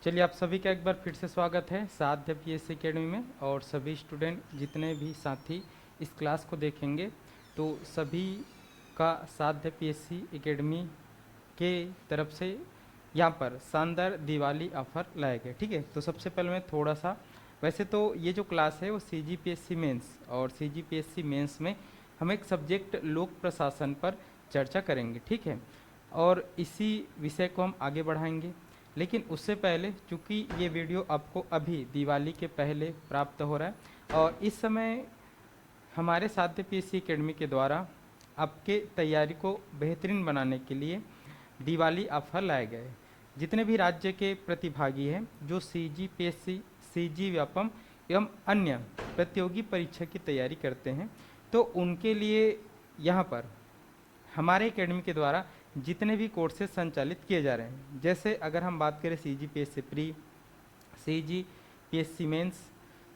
चलिए, आप सभी का एक बार फिर से स्वागत है साध्य पीएससी एकेडमी में। और सभी स्टूडेंट जितने भी साथी इस क्लास को देखेंगे तो सभी का साध्य पीएससी एकेडमी के तरफ से यहाँ पर शानदार दिवाली ऑफर लाए गए। ठीक है, तो सबसे पहले मैं थोड़ा सा, वैसे तो ये जो क्लास है वो सीजीपीएससी मेंस, और सीजीपीएससी मेंस में हम एक सब्जेक्ट लोक प्रशासन पर चर्चा करेंगे। ठीक है, और इसी विषय को हम आगे बढ़ाएंगे। लेकिन उससे पहले, चूँकि ये वीडियो आपको अभी दिवाली के पहले प्राप्त हो रहा है और इस समय हमारे साध्य पीएससी एकेडमी के द्वारा आपके तैयारी को बेहतरीन बनाने के लिए दिवाली ऑफर लाए गए। जितने भी राज्य के प्रतिभागी हैं जो सीजीपीएससी, सीजी व्यापम एवं अन्य प्रतियोगी परीक्षा की तैयारी करते हैं, तो उनके लिए यहाँ पर हमारे एकेडमी के द्वारा जितने भी कोर्सेज संचालित किए जा रहे हैं, जैसे अगर हम बात करें सीजीपीएससी प्री, सीजीपीएससी मेंस,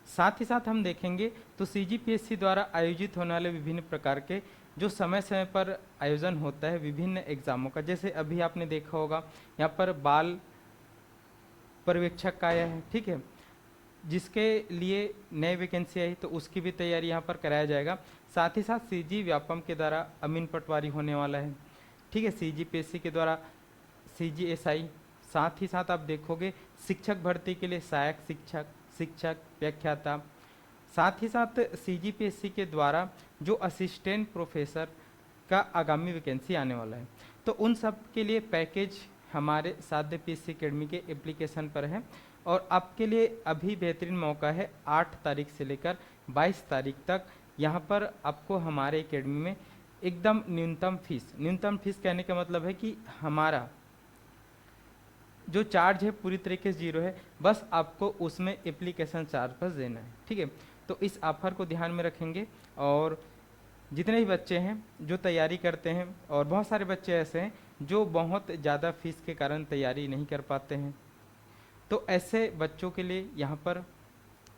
साथ ही साथ हम देखेंगे तो सीजीपीएससी द्वारा आयोजित होने वाले विभिन्न प्रकार के जो समय समय पर आयोजन होता है विभिन्न एग्जामों का, जैसे अभी आपने देखा होगा यहाँ पर बाल पर्यवेक्षक का आया है। ठीक है, जिसके लिए नए वैकेंसी आई तो उसकी भी तैयारी यहाँ पर कराया जाएगा। साथ ही साथ सीजी व्यापम के द्वारा अमीन पटवारी होने वाला है। ठीक है, सीजीपीएससी के द्वारा सीजीएसआई, साथ ही साथ आप देखोगे शिक्षक भर्ती के लिए सहायक शिक्षक व्याख्याता, साथ ही साथ सीजीपीएससी के द्वारा जो असिस्टेंट प्रोफेसर का आगामी वैकेंसी आने वाला है, तो उन सब के लिए पैकेज हमारे साध्य पीएससी एकेडमी के एप्लीकेशन पर है। और आपके लिए अभी बेहतरीन मौका है, 8 तारीख से लेकर 22 तारीख तक यहाँ पर आपको हमारे एकेडमी में एकदम न्यूनतम फीस कहने का मतलब है कि हमारा जो चार्ज है पूरी तरीके से 0 है, बस आपको उसमें एप्लीकेशन चार्ज बस देना है। ठीक है, तो इस ऑफर को ध्यान में रखेंगे। और जितने भी बच्चे हैं जो तैयारी करते हैं, और बहुत सारे बच्चे ऐसे हैं जो बहुत ज़्यादा फीस के कारण तैयारी नहीं कर पाते हैं, तो ऐसे बच्चों के लिए यहाँ पर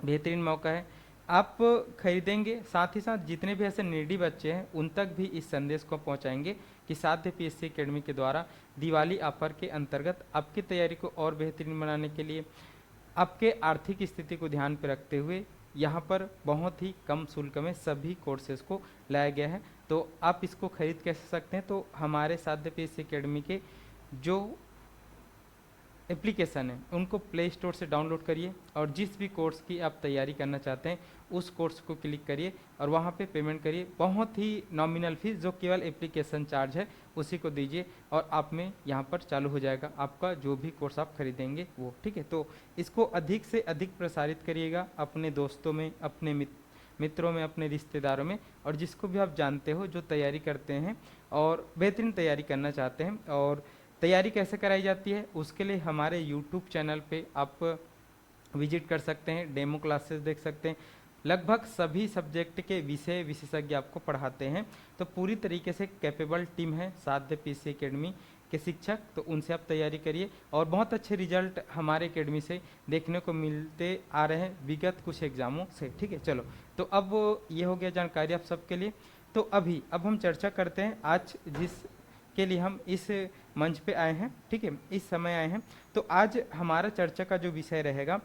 बेहतरीन मौका है, आप खरीदेंगे। साथ ही साथ जितने भी ऐसे नीडी बच्चे हैं उन तक भी इस संदेश को पहुँचाएंगे कि साध्य पीएससी एकेडमी के द्वारा दिवाली ऑफर के अंतर्गत आपकी तैयारी को और बेहतरीन बनाने के लिए आपके आर्थिक स्थिति को ध्यान पर रखते हुए यहाँ पर बहुत ही कम शुल्क में सभी कोर्सेज को लाया गया है। तो आप इसको खरीद कैसे सकते हैं, तो हमारे साध्य पीएससी एकेडमी के जो एप्लीकेशन है उनको प्ले स्टोर से डाउनलोड करिए और जिस भी कोर्स की आप तैयारी करना चाहते हैं उस कोर्स को क्लिक करिए और वहाँ पे पेमेंट करिए। बहुत ही नॉमिनल फीस जो केवल एप्लीकेशन चार्ज है उसी को दीजिए और आप में यहाँ पर चालू हो जाएगा आपका जो भी कोर्स आप खरीदेंगे वो। ठीक है, तो इसको अधिक से अधिक प्रसारित करिएगा अपने दोस्तों में, अपने मित्रों में, अपने रिश्तेदारों में, और जिसको भी आप जानते हो जो तैयारी करते हैं और बेहतरीन तैयारी करना चाहते हैं। और तैयारी कैसे कराई जाती है उसके लिए हमारे YouTube चैनल पे आप विजिट कर सकते हैं, डेमो क्लासेस देख सकते हैं। लगभग सभी सब्जेक्ट के विषय विशेषज्ञ आपको पढ़ाते हैं, तो पूरी तरीके से कैपेबल टीम है साध्य पीएससी एकेडमी के शिक्षक, तो उनसे आप तैयारी करिए और बहुत अच्छे रिजल्ट हमारे एकेडमी से देखने को मिलते आ रहे हैं विगत कुछ एग्जामों से। ठीक है, चलो, तो अब ये हो गया जानकारी आप सबके लिए। तो अब हम चर्चा करते हैं आज जिस के लिए हम इस मंच पे आए हैं। ठीक है, इस समय आए हैं, तो आज हमारा चर्चा का जो विषय रहेगा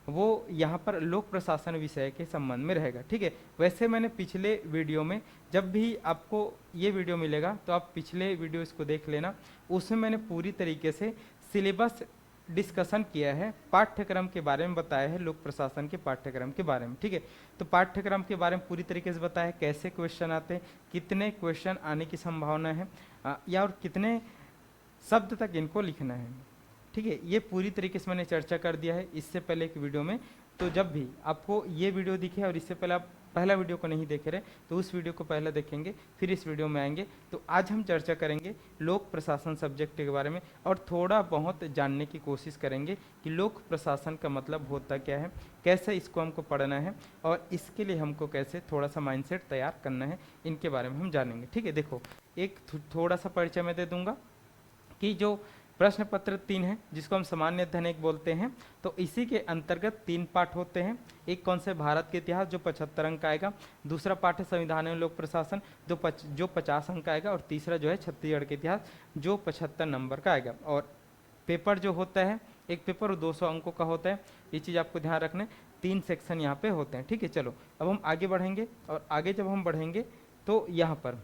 वो यहाँ पर लोक प्रशासन विषय के संबंध में रहेगा। ठीक है, वैसे मैंने पिछले वीडियो में, जब भी आपको ये वीडियो मिलेगा तो आप पिछले वीडियो इसको देख लेना, उसमें मैंने पूरी तरीके से सिलेबस डिस्कशन किया है, पाठ्यक्रम के बारे में बताया है, लोक प्रशासन के पाठ्यक्रम के बारे में। ठीक है, तो पाठ्यक्रम के बारे में पूरी तरीके से बताया है, कैसे क्वेश्चन आते हैं, कितने क्वेश्चन आने की संभावना है, या और कितने शब्द तक इनको लिखना है। ठीक है, ये पूरी तरीके से मैंने चर्चा कर दिया है इससे पहले एक वीडियो में। तो जब भी आपको ये वीडियो दिखे और इससे पहले आप पहला वीडियो को नहीं देख रहे तो उस वीडियो को पहले देखेंगे फिर इस वीडियो में आएंगे। तो आज हम चर्चा करेंगे लोक प्रशासन सब्जेक्ट के बारे में और थोड़ा बहुत जानने की कोशिश करेंगे कि लोक प्रशासन का मतलब होता क्या है, कैसे इसको हमको पढ़ना है और इसके लिए हमको कैसे थोड़ा सा माइंडसेट तैयार करना है, इनके बारे में हम जानेंगे। ठीक है, देखो एक थोड़ा सा परिचय मैं दे दूंगा कि जो प्रश्न पत्र 3 है जिसको हम सामान्य अध्ययन 1 बोलते हैं, तो इसी के अंतर्गत 3 पाठ होते हैं। एक कौन से भारत के इतिहास जो 75 अंक का आएगा, दूसरा पाठ है संविधान एवं लोक प्रशासन जो 50 अंक का आएगा, और तीसरा जो है छत्तीसगढ़ के इतिहास जो 75 नंबर का आएगा। और पेपर जो होता है एक पेपर 200 अंकों का होता है, ये चीज़ आपको ध्यान रखना है। 3 सेक्शन यहाँ पे होते हैं, ठीक है। चलो अब हम आगे बढ़ेंगे, और आगे जब हम बढ़ेंगे तो यहाँ पर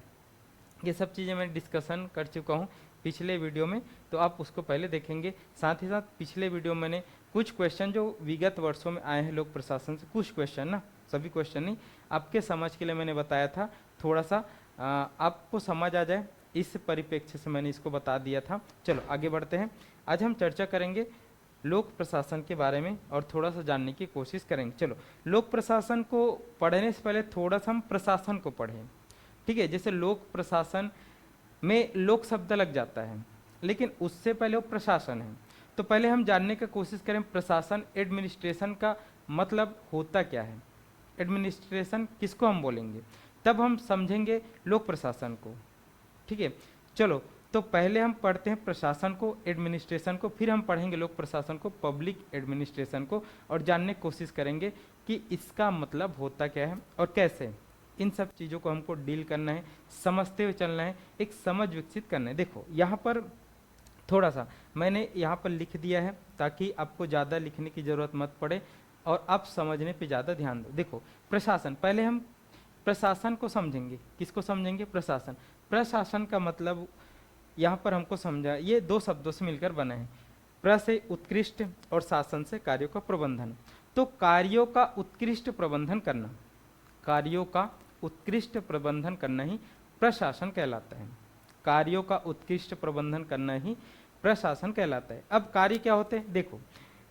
ये सब चीज़ें मैं डिस्कशन कर चुका हूँ पिछले वीडियो में, तो आप उसको पहले देखेंगे। साथ ही साथ पिछले वीडियो में मैंने कुछ क्वेश्चन जो विगत वर्षों में आए हैं लोक प्रशासन से, कुछ क्वेश्चन ना, सभी क्वेश्चन नहीं, आपके समझ के लिए मैंने बताया था, थोड़ा सा आपको समझ आ जाए इस परिप्रेक्ष्य से मैंने इसको बता दिया था। चलो आगे बढ़ते हैं। आज हम चर्चा करेंगे लोक प्रशासन के बारे में और थोड़ा सा जानने की कोशिश करेंगे। चलो लोक प्रशासन को पढ़ने से पहले थोड़ा सा हम प्रशासन को पढ़ें, ठीक है। जैसे लोक प्रशासन में लोक शब्द लग जाता है, लेकिन उससे पहले वो प्रशासन है, तो पहले हम जानने की कोशिश करें प्रशासन, एडमिनिस्ट्रेशन का मतलब होता क्या है, एडमिनिस्ट्रेशन किसको हम बोलेंगे, तब हम समझेंगे लोक प्रशासन को, ठीक है। चलो तो पहले हम पढ़ते हैं प्रशासन को, एडमिनिस्ट्रेशन को, फिर हम पढ़ेंगे लोक प्रशासन को, पब्लिक एडमिनिस्ट्रेशन को, और जानने की कोशिश करेंगे कि इसका मतलब होता क्या है और कैसे। इन सब चीज़ों को हमको डील करना है, समझते हुए चलना है, एक समझ विकसित करना है। देखो यहाँ पर थोड़ा सा मैंने यहाँ पर लिख दिया है ताकि आपको ज़्यादा लिखने की ज़रूरत मत पड़े और आप समझने पे ज़्यादा ध्यान दो। देखो प्रशासन, पहले हम प्रशासन को समझेंगे। किसको समझेंगे? प्रशासन। प्रशासन का मतलब यहाँ पर हमको समझा, ये 2 शब्दों से मिलकर बना है। प्र से उत्कृष्ट और शासन से कार्यों का प्रबंधन। तो कार्यों का उत्कृष्ट प्रबंधन करना, कार्यों का उत्कृष्ट प्रबंधन करना ही प्रशासन कहलाता है। कार्यों का उत्कृष्ट प्रबंधन करना ही प्रशासन कहलाता है। अब कार्य क्या होते हैं? देखो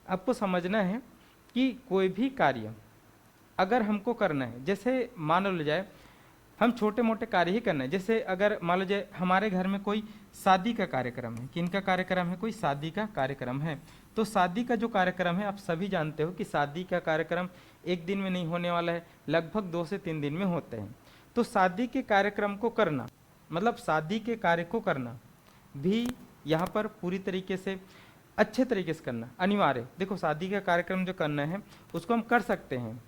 आपको समझना है कि कोई भी कार्य अगर हमको करना है, जैसे मान लो जाए हम छोटे मोटे कार्य ही करना है, जैसे अगर मान लो जाए हमारे घर में कोई शादी का कार्यक्रम है, किनका कार्यक्रम है? कोई शादी का कार्यक्रम है। तो शादी का जो कार्यक्रम है, आप सभी जानते हो कि शादी का कार्यक्रम एक दिन में नहीं होने वाला है, लगभग 2 से 3 दिन में होते हैं। तो शादी के कार्यक्रम को करना, मतलब शादी के कार्य को करना भी यहाँ पर पूरी तरीके से अच्छे तरीके से करना अनिवार्य। देखो शादी का कार्यक्रम जो करना है उसको हम कर सकते हैं,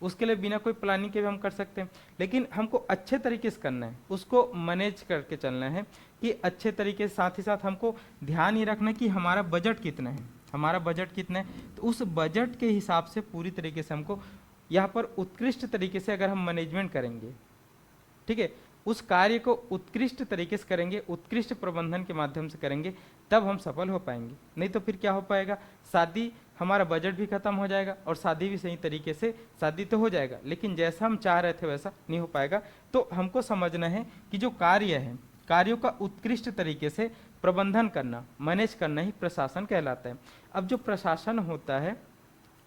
उसके लिए बिना कोई प्लानिंग के भी हम कर सकते हैं, लेकिन हमको अच्छे तरीके से करना है, उसको मैनेज करके चलना है कि अच्छे तरीके से। साथ ही साथ हमको ध्यान ये रखना है कि हमारा बजट कितना है, हमारा बजट कितना है, तो उस बजट के हिसाब से पूरी तरीके से हमको यहाँ पर उत्कृष्ट तरीके से अगर हम मैनेजमेंट करेंगे, ठीक है, उस कार्य को उत्कृष्ट तरीके से करेंगे, उत्कृष्ट प्रबंधन के माध्यम से करेंगे, तब हम सफल हो पाएंगे। नहीं तो फिर क्या हो पाएगा, शादी हमारा बजट भी खत्म हो जाएगा और शादी भी सही तरीके से, शादी तो हो जाएगा लेकिन जैसा हम चाह रहे थे वैसा नहीं हो पाएगा। तो हमको समझना है कि जो कार्य है, कार्यों का उत्कृष्ट तरीके से प्रबंधन करना, मैनेज करना ही प्रशासन कहलाता है। अब जो प्रशासन होता है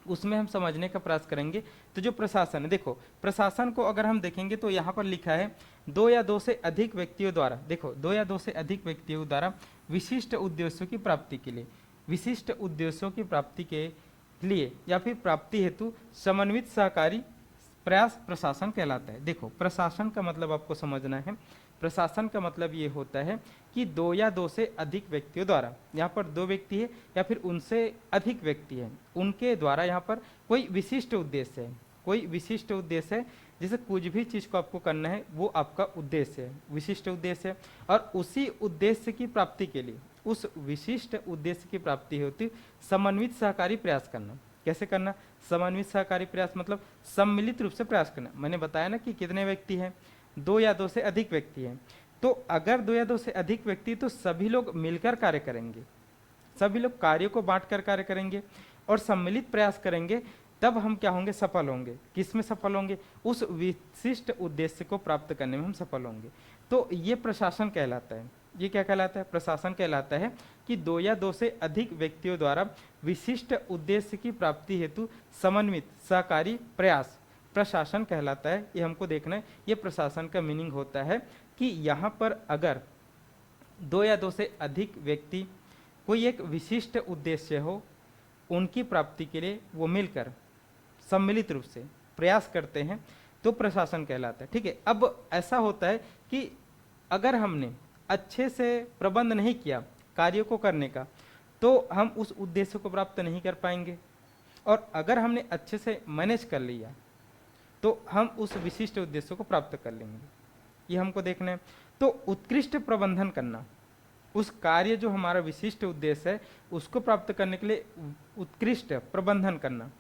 उसमें हम समझने का प्रयास करेंगे। तो जो प्रशासन है, देखो प्रशासन को अगर हम देखेंगे तो यहाँ पर लिखा है 2 या 2 से अधिक व्यक्तियों द्वारा, देखो 2 या 2 से अधिक व्यक्तियों द्वारा विशिष्ट उद्देश्यों की प्राप्ति के लिए, विशिष्ट उद्देश्यों की प्राप्ति के लिए या फिर प्राप्ति हेतु समन्वित सहकारी प्रयास प्रशासन कहलाता है। देखो प्रशासन का मतलब आपको समझना है, प्रशासन का मतलब ये होता है कि 2 या 2 से अधिक व्यक्तियों द्वारा, यहाँ पर 2 व्यक्ति है या फिर उनसे अधिक व्यक्ति है, उनके द्वारा यहाँ पर कोई विशिष्ट उद्देश्य है, कोई विशिष्ट उद्देश्य है, जैसे कुछ भी चीज़ को आपको करना है वो आपका उद्देश्य है, विशिष्ट उद्देश्य है। और उसी उद्देश्य की प्राप्ति के लिए, उस विशिष्ट उद्देश्य की प्राप्ति होती समन्वित सहकारी प्रयास करना। कैसे करना? समन्वित सहकारी प्रयास मतलब सम्मिलित रूप से प्रयास करना। मैंने बताया ना कि कितने व्यक्ति हैं, 2 या 2 से अधिक व्यक्ति हैं। तो अगर 2 या 2 से अधिक व्यक्ति, तो सभी लोग मिलकर कार्य करेंगे, सभी लोग कार्यों को बांटकर कार्य करेंगे और सम्मिलित प्रयास करेंगे, तब हम क्या होंगे? सफल होंगे। किस में सफल होंगे? उस विशिष्ट उद्देश्य को प्राप्त करने में हम सफल होंगे। तो ये प्रशासन कहलाता है। ये क्या कहलाता है? प्रशासन कहलाता है कि 2 या 2 से अधिक व्यक्तियों द्वारा विशिष्ट उद्देश्य की प्राप्ति हेतु समन्वित सहकारी प्रयास प्रशासन कहलाता है। ये हमको देखना है। ये प्रशासन का मीनिंग होता है कि यहाँ पर अगर 2 या 2 से अधिक व्यक्ति कोई एक विशिष्ट उद्देश्य हो, उनकी प्राप्ति के लिए वो मिलकर सम्मिलित रूप से प्रयास करते हैं, तो प्रशासन कहलाता है। ठीक है। अब ऐसा होता है कि अगर हमने अच्छे से प्रबंध नहीं किया कार्यों को करने का, तो हम उस उद्देश्य को प्राप्त नहीं कर पाएंगे, और अगर हमने अच्छे से मैनेज कर लिया तो हम उस विशिष्ट उद्देश्य को प्राप्त कर लेंगे। ये हमको देखना है। तो उत्कृष्ट प्रबंधन करना, उस कार्य जो हमारा विशिष्ट उद्देश्य है उसको प्राप्त करने के लिए उत्कृष्ट प्रबंधन करना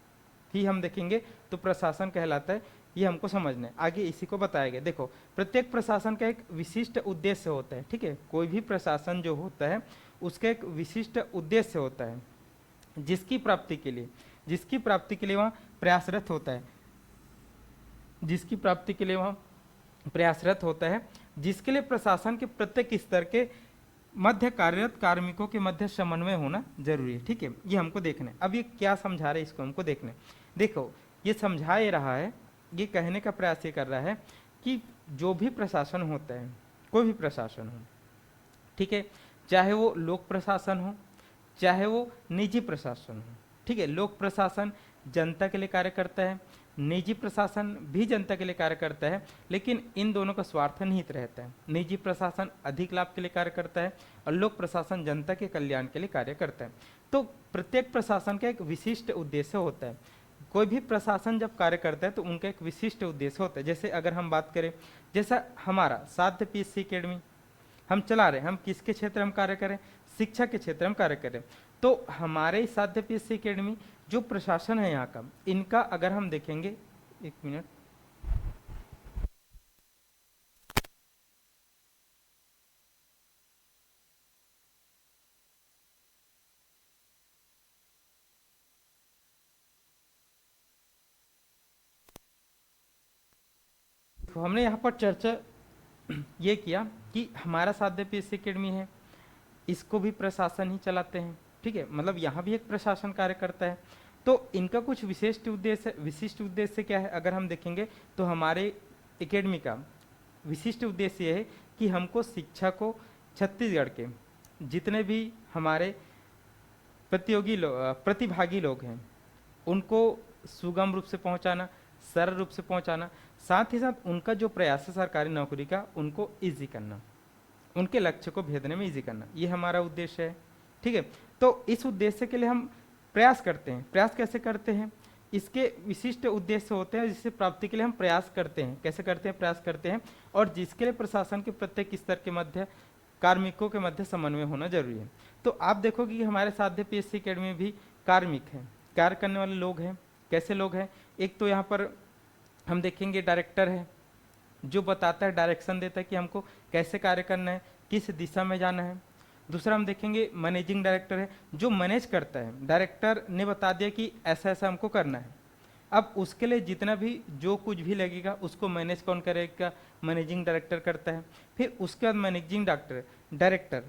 ही हम देखेंगे तो प्रशासन कहलाता है। ये हमको समझना है, आगे इसी को बताया गया। देखो, प्रत्येक प्रशासन का एक विशिष्ट उद्देश्य होता है, ठीक है। कोई भी प्रशासन जो होता है उसका एक विशिष्ट उद्देश्य होता है, जिसकी प्राप्ति के लिए वहाँ प्रयासरत होता है, जिसके लिए प्रशासन के प्रत्येक स्तर के मध्य कार्यरत कार्मिकों के मध्य समन्वय होना जरूरी है, ठीक है। ये हमको देखना है। अब ये क्या समझा रहे हैं इसको हमको देखना है। देखो, ये समझा ये रहा है, ये कहने का प्रयास ये कर रहा है कि जो भी प्रशासन होता है, कोई भी प्रशासन हो, ठीक है, चाहे वो लोक प्रशासन हो चाहे वो निजी प्रशासन हो, ठीक है। लोक प्रशासन जनता के लिए कार्य करता है, निजी प्रशासन भी जनता के लिए कार्य करता है, लेकिन इन दोनों का स्वार्थ निहित रहता है। निजी प्रशासन अधिक लाभ के लिए कार्य करता है और लोक प्रशासन जनता के कल्याण के लिए कार्य करता है। तो प्रत्येक प्रशासन का एक विशिष्ट उद्देश्य होता है। कोई भी प्रशासन जब कार्य करता है तो उनका एक विशिष्ट उद्देश्य होता है। जैसे अगर हम बात करें, जैसा हमारा साध्य पीएससी एकेडमी हम चला रहे हैं, हम किसके क्षेत्र में कार्य करें? शिक्षा के क्षेत्र में कार्य करें। तो हमारे साध्य पीएससी एकेडमी जो प्रशासन है यहाँ का, इनका अगर हम देखेंगे, एक मिनट, तो हमने यहाँ पर चर्चा ये किया कि हमारा साध्य पीएससी एकेडमी है, इसको भी प्रशासन ही चलाते हैं, ठीक है। मतलब यहाँ भी एक प्रशासन कार्य करता है। तो इनका कुछ विशिष्ट उद्देश्य क्या है? अगर हम देखेंगे तो हमारे एकेडमी का विशिष्ट उद्देश्य ये है कि हमको शिक्षा को छत्तीसगढ़ के जितने भी हमारे प्रतिभागी लोग हैं उनको सुगम रूप से पहुंचाना, सरल रूप से पहुंचाना, साथ ही साथ उनका जो प्रयास है सरकारी नौकरी का उनको ईजी करना, उनके लक्ष्य को भेदने में ईजी करना, ये हमारा उद्देश्य है, ठीक है। तो इस उद्देश्य के लिए हम प्रयास करते हैं। प्रयास कैसे करते हैं? इसके विशिष्ट उद्देश्य होते हैं जिससे प्राप्ति के लिए हम प्रयास करते हैं। कैसे करते हैं? प्रयास करते हैं, और जिसके लिए प्रशासन के प्रत्येक स्तर के मध्य कार्मिकों के मध्य समन्वय होना जरूरी है। तो आप देखोगे कि हमारे साध्य पीएससी एकेडमी में भी कार्मिक हैं, कार्य करने वाले लोग हैं। कैसे लोग हैं? एक तो यहाँ पर हम देखेंगे डायरेक्टर है, जो बताता है, डायरेक्शन देता है कि हमको कैसे कार्य करना है, किस दिशा में जाना है। दूसरा हम देखेंगे मैनेजिंग डायरेक्टर है, जो मैनेज करता है। डायरेक्टर ने बता दिया कि ऐसा ऐसा हमको करना है, अब उसके लिए जितना भी जो कुछ भी लगेगा उसको मैनेज कौन करेगा? मैनेजिंग डायरेक्टर करता है। फिर उसके बाद मैनेजिंग डायरेक्टर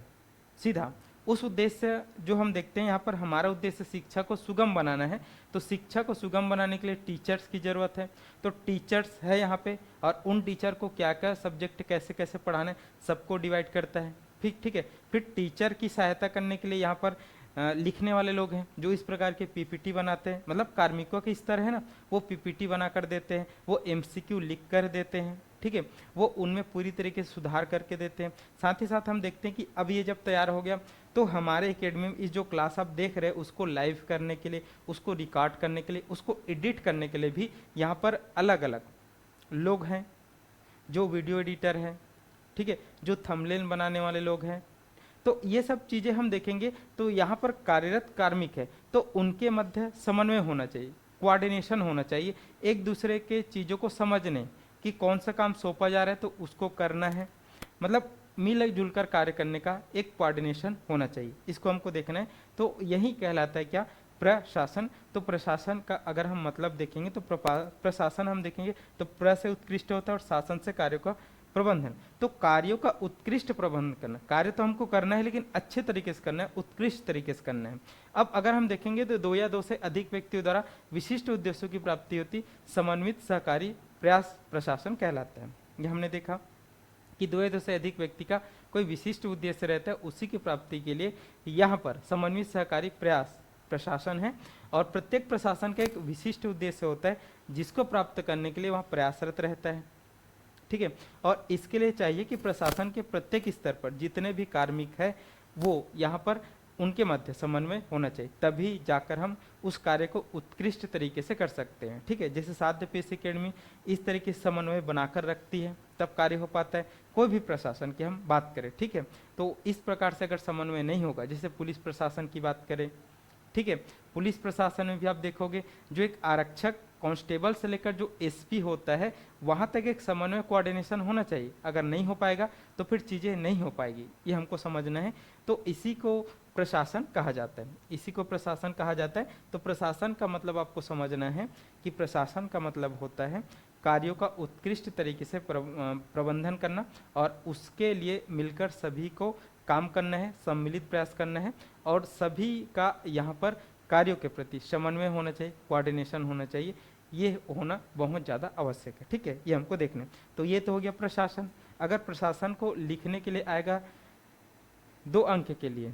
सीधा उस उद्देश्य जो हम देखते हैं यहाँ पर, हमारा उद्देश्य शिक्षा को सुगम बनाना है, तो शिक्षा को सुगम बनाने के लिए टीचर्स की ज़रूरत है। तो टीचर्स है यहाँ पे, और उन टीचर को क्या क्या सब्जेक्ट कैसे कैसे पढ़ाना है सबको डिवाइड करता है, ठीक है। फिर टीचर की सहायता करने के लिए यहाँ पर लिखने वाले लोग हैं, जो इस प्रकार के पीपीटी बनाते हैं। मतलब कार्मिकों के स्तर है ना, वो पीपीटी बना कर देते हैं, वो एमसीक्यू लिख कर देते हैं, ठीक है, वो उनमें पूरी तरीके से सुधार करके देते हैं। साथ ही साथ हम देखते हैं कि अब ये जब तैयार हो गया तो हमारे एकेडमी में इस जो क्लास आप देख रहे हैं उसको लाइव करने के लिए, उसको रिकॉर्ड करने के लिए, उसको एडिट करने के लिए भी यहाँ पर अलग अलग लोग हैं, जो वीडियो एडिटर हैं, ठीक है, जो थंबनेल बनाने वाले लोग हैं। तो ये सब चीज़ें हम देखेंगे। तो यहाँ पर कार्यरत कार्मिक है तो उनके मध्य समन्वय होना चाहिए, कोऑर्डिनेशन होना चाहिए, एक दूसरे के चीज़ों को समझने कि कौन सा काम सौंपा जा रहा है तो उसको करना है, मतलब मिलजुल कर कार्य करने का एक कोऑर्डिनेशन होना चाहिए, इसको हमको देखना है। तो यही कहलाता है क्या? प्रशासन। तो प्रशासन का अगर हम मतलब देखेंगे तो प्रशासन हम देखेंगे तो प्र से उत्कृष्ट होता है और शासन से कार्यों का प्रबंधन। तो कार्यों का उत्कृष्ट प्रबंधन करना, कार्य तो हमको करना है लेकिन अच्छे तरीके से करना है, उत्कृष्ट तरीके से करना है। अब अगर हम देखेंगे तो 2 या 2 से अधिक व्यक्तियों द्वारा विशिष्ट उद्देश्यों की प्राप्ति होती समन्वित सहकारी प्रयास प्रशासन कहलाता है। ये हमने देखा कि 2 या 2 से अधिक व्यक्ति का कोई विशिष्ट उद्देश्य रहता है, उसी की प्राप्ति के लिए यहाँ पर समन्वित सहकारी प्रयास प्रशासन है। और प्रत्येक प्रशासन का एक विशिष्ट उद्देश्य होता है जिसको प्राप्त करने के लिए वहाँ प्रयासरत रहता है, ठीक है। और इसके लिए चाहिए कि प्रशासन के प्रत्येक स्तर पर जितने भी कार्मिक है वो यहाँ पर उनके मध्य समन्वय होना चाहिए, तभी जाकर हम उस कार्य को उत्कृष्ट तरीके से कर सकते हैं। ठीक है, जैसे साध्य पेश अकेडमी इस तरीके से समन्वय बनाकर रखती है, तब कार्य हो पाता है। कोई भी प्रशासन की हम बात करें, ठीक है, तो इस प्रकार से अगर समन्वय नहीं होगा, जैसे पुलिस प्रशासन की बात करें, ठीक है, पुलिस प्रशासन में भी आप देखोगे जो एक आरक्षक कांस्टेबल से लेकर जो एसपी होता है वहां तक एक समन्वय कोऑर्डिनेशन होना चाहिए। अगर नहीं हो पाएगा तो फिर चीजें नहीं हो पाएगी, ये हमको समझना है। तो इसी को प्रशासन कहा जाता है, इसी को प्रशासन कहा जाता है। तो प्रशासन का मतलब आपको समझना है कि प्रशासन का मतलब होता है कार्यों का उत्कृष्ट तरीके से प्रबंधन करना, और उसके लिए मिलकर सभी को काम करना है, सम्मिलित प्रयास करना है, और सभी का यहाँ पर कार्यों के प्रति समन्वय होना चाहिए, कोऑर्डिनेशन होना चाहिए। ये होना बहुत ज़्यादा आवश्यक है। ठीक है, ये हमको देखना है। तो ये तो हो गया प्रशासन। अगर प्रशासन को लिखने के लिए आएगा 2 अंक के लिए,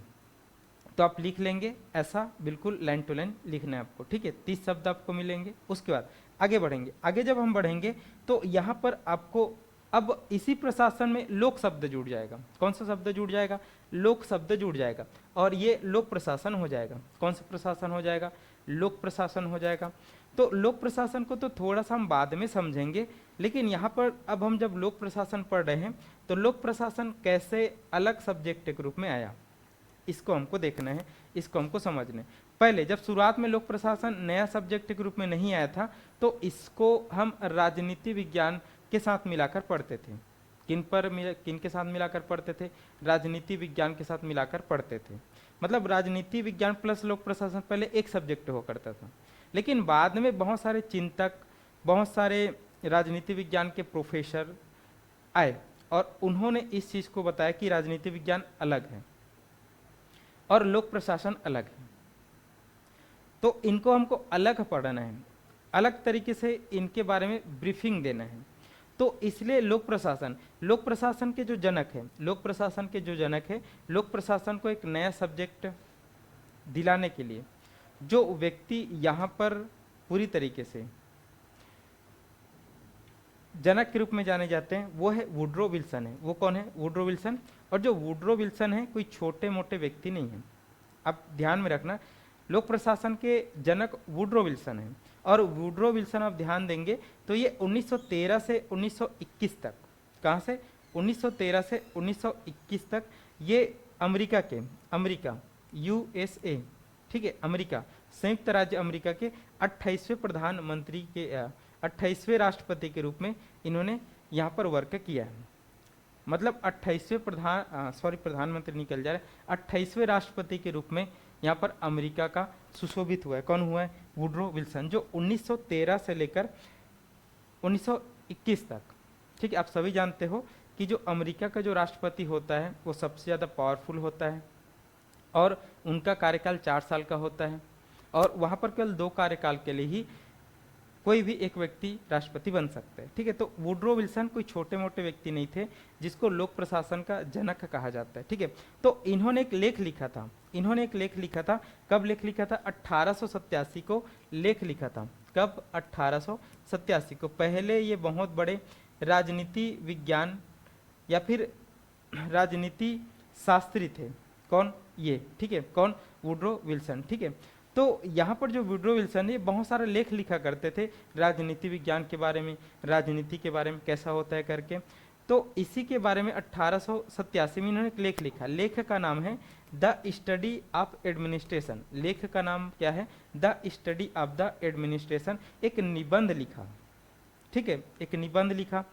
तो आप लिख लेंगे ऐसा, बिल्कुल लाइन टू लाइन लिखना है आपको। ठीक है, 30 शब्द आपको मिलेंगे। उसके बाद आगे बढ़ेंगे। आगे जब हम बढ़ेंगे तो यहाँ पर आपको अब इसी प्रशासन में लोक शब्द जुड़ जाएगा। कौन सा शब्द जुड़ जाएगा? लोक शब्द जुड़ जाएगा, और ये लोक प्रशासन हो जाएगा। कौन सा प्रशासन हो जाएगा? लोक प्रशासन हो जाएगा। तो लोक प्रशासन को तो थोड़ा सा हम बाद में समझेंगे, लेकिन यहाँ पर अब हम जब लोक प्रशासन पढ़ रहे हैं तो लोक प्रशासन कैसे अलग सब्जेक्ट के रूप में आया, इसको हमको देखना है, इसको हमको समझना है। पहले जब शुरुआत में लोक प्रशासन नया सब्जेक्ट के रूप में नहीं आया था, तो इसको हम राजनीति विज्ञान के साथ मिलाकर पढ़ते थे। किन के साथ मिलाकर पढ़ते थे? राजनीति विज्ञान के साथ मिलाकर पढ़ते थे। मतलब राजनीति विज्ञान प्लस लोक प्रशासन पहले एक सब्जेक्ट हुआ करता था, लेकिन बाद में बहुत सारे चिंतक, बहुत सारे राजनीति विज्ञान के प्रोफेसर आए और उन्होंने इस चीज को बताया कि राजनीति विज्ञान अलग है और लोक प्रशासन अलग है। तो इनको हमको अलग पढ़ना है, अलग तरीके से इनके बारे में ब्रीफिंग देना है। तो इसलिए लोक प्रशासन के जो जनक है, लोक प्रशासन के जो जनक है, लोक प्रशासन को एक नया सब्जेक्ट दिलाने के लिए जो व्यक्ति यहाँ पर पूरी तरीके से जनक के रूप में जाने जाते हैं वो है वुड्रो विल्सन है। वो कौन है? Woodrow Wilson. और जो वुड्रो विल्सन है कोई छोटे मोटे व्यक्ति नहीं है, आप ध्यान में रखना। लोक प्रशासन के जनक वुड्रो विल्सन है, और वुड्रो विल्सन आप ध्यान देंगे तो ये 1913 से 1921 तक, कहाँ से? 1913 से 1921 तक ये अमेरिका यूएसए, ठीक है, अमेरिका, संयुक्त राज्य अमेरिका के 28वें प्रधानमंत्री के 28वें राष्ट्रपति के रूप में इन्होंने यहाँ पर वर्क किया है। मतलब 28वें प्रधानमंत्री निकल जा रहे, 28वें राष्ट्रपति के रूप में यहाँ पर अमेरिका का सुशोभित हुआ है। कौन हुआ है? वुड्रो विल्सन, जो 1913 से लेकर 1921 तक। ठीक है, आप सभी जानते हो कि जो अमेरिका का जो राष्ट्रपति होता है वो सबसे ज़्यादा पावरफुल होता है, और उनका कार्यकाल 4 साल का होता है, और वहाँ पर केवल 2 कार्यकाल के लिए ही कोई भी एक व्यक्ति राष्ट्रपति बन सकता है। ठीक है, तो वुड्रो विल्सन कोई छोटे मोटे व्यक्ति नहीं थे, जिसको लोक प्रशासन का जनक कहा जाता है। ठीक है, तो इन्होंने एक लेख लिखा था। कब लेख लिखा था? 1887 को लेख लिखा था। कब? 1887 को। पहले ये बहुत बड़े राजनीति विज्ञान या फिर राजनीति शास्त्री थे। कौन? ये, ठीक है, कौन? Woodrow Wilson. ठीक है, तो यहाँ पर जो वुड्रो विल्सन है बहुत सारे लेख लिखा करते थे राजनीति विज्ञान के बारे में, राजनीति के बारे में कैसा होता है करके। तो इसी के बारे में 1887 में इन्होंने एक लेख लिखा। लेख का नाम है द स्टडी ऑफ एडमिनिस्ट्रेशन। लेख का नाम क्या है? The study of the administration. एक निबंध लिखा, ठीक है, एक निबंध लिखा,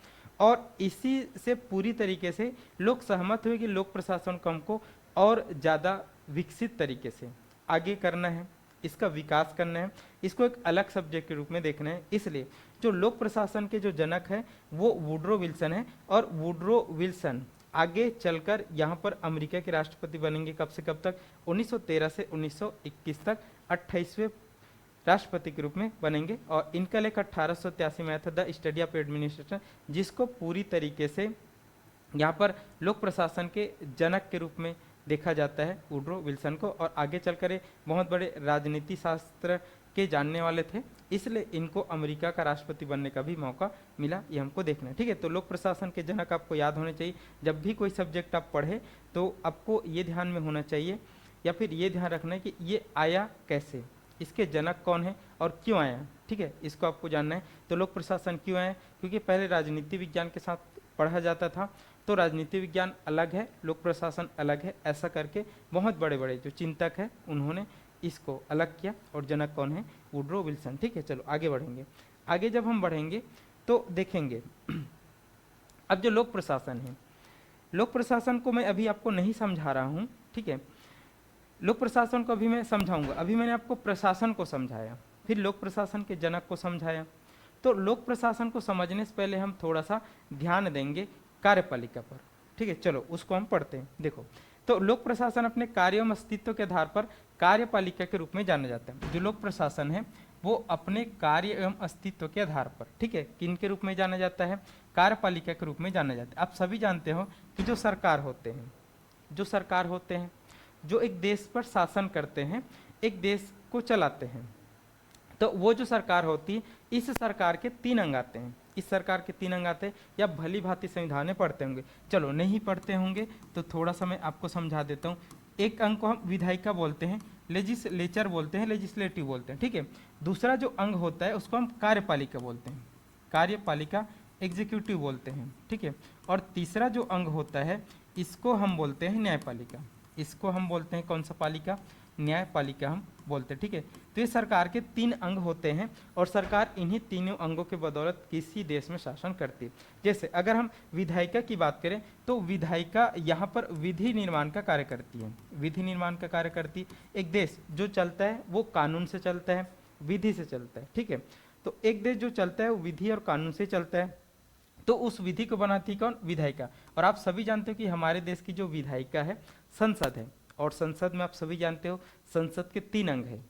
और इसी से पूरी तरीके से लोग सहमत हुए कि लोक प्रशासन को हमको और ज़्यादा विकसित तरीके से आगे करना है, इसका विकास करना है, इसको एक अलग सब्जेक्ट के रूप में देखना है। इसलिए जो लोक प्रशासन के जो जनक है वो वुड्रो विल्सन है, और वुड्रो विल्सन आगे चलकर यहाँ पर अमेरिका के राष्ट्रपति बनेंगे। कब से कब तक? 1913 से 1921 तक 28वें राष्ट्रपति के रूप में बनेंगे। और इनका लेख 1883 में आया था, द स्टडी ऑफ एडमिनिस्ट्रेशन, जिसको पूरी तरीके से यहाँ पर लोक प्रशासन के जनक के रूप में देखा जाता है वुड्रो विल्सन को। और आगे चलकर ये बहुत बड़े राजनीति शास्त्र के जानने वाले थे, इसलिए इनको अमेरिका का राष्ट्रपति बनने का भी मौका मिला। ये हमको देखना है। ठीक है, तो लोक प्रशासन के जनक आपको याद होने चाहिए। जब भी कोई सब्जेक्ट आप पढ़े तो आपको ये ध्यान में होना चाहिए या फिर ये ध्यान रखना है कि ये आया कैसे, इसके जनक कौन है और क्यों आया, ठीक है, इसको आपको जानना है। तो लोक प्रशासन क्यों आया, क्योंकि पहले राजनीति विज्ञान के साथ पढ़ा जाता था, तो राजनीति विज्ञान अलग है, लोक प्रशासन अलग है, ऐसा करके बहुत बड़े बड़े जो चिंतक है उन्होंने इसको अलग किया, और जनक कौन है, वुड्रो विल्सन। ठीक है, चलो आगे बढ़ेंगे। आगे जब हम बढ़ेंगे तो देखेंगे अब जो लोक प्रशासन है, लोक प्रशासन को मैं अभी आपको नहीं समझा रहा हूँ, ठीक है, लोक प्रशासन को अभी मैं समझाऊंगा। अभी मैंने आपको प्रशासन को समझाया, फिर लोक प्रशासन के जनक को समझाया। तो लोक प्रशासन को समझने से पहले हम थोड़ा सा ध्यान देंगे कार्यपालिका पर, ठीक है, चलो उसको हम पढ़ते हैं। देखो, तो लोक प्रशासन अपने कार्य एवं अस्तित्व के आधार पर कार्यपालिका के रूप में जाना जाता है। जो लोक प्रशासन है वो अपने कार्य एवं अस्तित्व के आधार पर, ठीक है, किन के रूप में जाना जाता है, कार्यपालिका के रूप में जाना जाता है। आप सभी जानते हो कि जो सरकार होते हैं, जो सरकार होते हैं, जो एक देश पर शासन करते हैं, एक देश को चलाते हैं, तो वो जो सरकार होती है, इस सरकार के 3 अंग आते हैं। इस सरकार के 3 अंग आते हैं, या भली भांति संविधान में पढ़ते होंगे, चलो नहीं पढ़ते होंगे तो थोड़ा सा मैं आपको समझा देता हूँ। एक अंग को हम विधायिका बोलते हैं, लेजिस्लेचर बोलते हैं, लेजिस्लेटिव बोलते हैं, ठीक है। दूसरा जो अंग होता है उसको हम कार्यपालिका बोलते हैं, कार्यपालिका एग्जीक्यूटिव बोलते हैं, ठीक है। और तीसरा जो अंग होता है इसको हम बोलते हैं न्यायपालिका, इसको हम बोलते हैं कौन सा पालिका, न्यायपालिका हम बोलते हैं, ठीक है। तो ये सरकार के 3 अंग होते हैं, और सरकार इन्हीं तीनों अंगों के बदौलत किसी देश में शासन करती है। जैसे अगर हम विधायिका की बात करें तो विधायिका यहाँ पर विधि निर्माण का कार्य करती है, विधि निर्माण का कार्य करती है। एक देश जो चलता है वो कानून से चलता है, विधि से चलता है, ठीक है। तो एक देश जो चलता है वो विधि और कानून से चलता है, तो उस विधि को बनाती है कौन, विधायिका। और आप सभी जानते हो कि हमारे देश की जो विधायिका है संसद है, और संसद में आप सभी जानते हो संसद के 3 अंग है,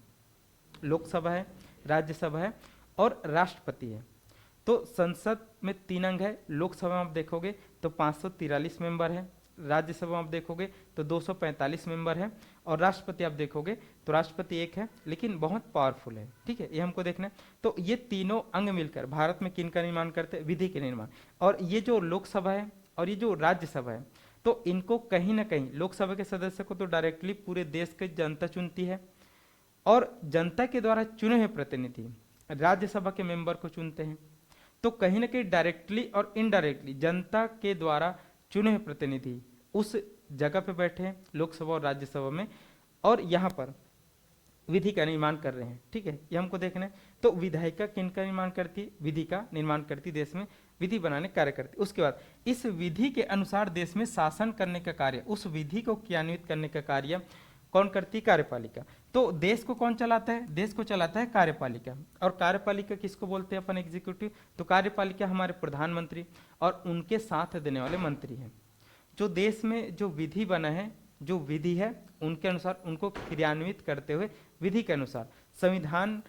लोकसभा है, राज्यसभा है और राष्ट्रपति है। तो संसद में 3 अंग है, लोकसभा में आप देखोगे तो 543 मेंबर है, राज्यसभा में आप देखोगे तो 245 मेंबर है, और राष्ट्रपति आप देखोगे तो राष्ट्रपति एक है लेकिन बहुत पावरफुल है, ठीक है, ये हमको देखना है। तो ये तीनों अंग मिलकर भारत में किन का निर्माण करते हैं, विधि के निर्माण। और ये जो लोकसभा है और ये जो राज्यसभा है, तो इनको कहीं ना कहीं लोकसभा के सदस्य को तो डायरेक्टली पूरे देश की जनता चुनती है, और जनता के द्वारा चुने हुए प्रतिनिधि राज्यसभा के मेंबर को चुनते हैं। तो कहीं ना कहीं डायरेक्टली और इनडायरेक्टली जनता के द्वारा चुने हुए प्रतिनिधि उस जगह पे बैठे हैं लोकसभा और राज्यसभा में, और यहाँ पर विधि का निर्माण कर रहे हैं, ठीक है, ये हमको देखना है। तो विधायिका किन का निर्माण करती है, विधि का निर्माण करती, देश में विधि बनाने कार्य करती। उसके बाद इस विधि के अनुसार देश में शासन करने का कार्य, उस विधि को क्रियान्वित करने का कार्य कौन करती है, कार्यपालिका। तो देश को कौन चलाता है, देश को चलाता है कार्यपालिका। और कार्यपालिका किसको बोलते हैं अपन, एग्जीक्यूटिव। तो कार्यपालिका हमारे प्रधानमंत्री और उनके साथ देने वाले मंत्री हैं। जो देश में जो विधि बना है, जो विधि है उनके अनुसार उनको क्रियान्वित करते हुए, विधि के अनुसार संविधान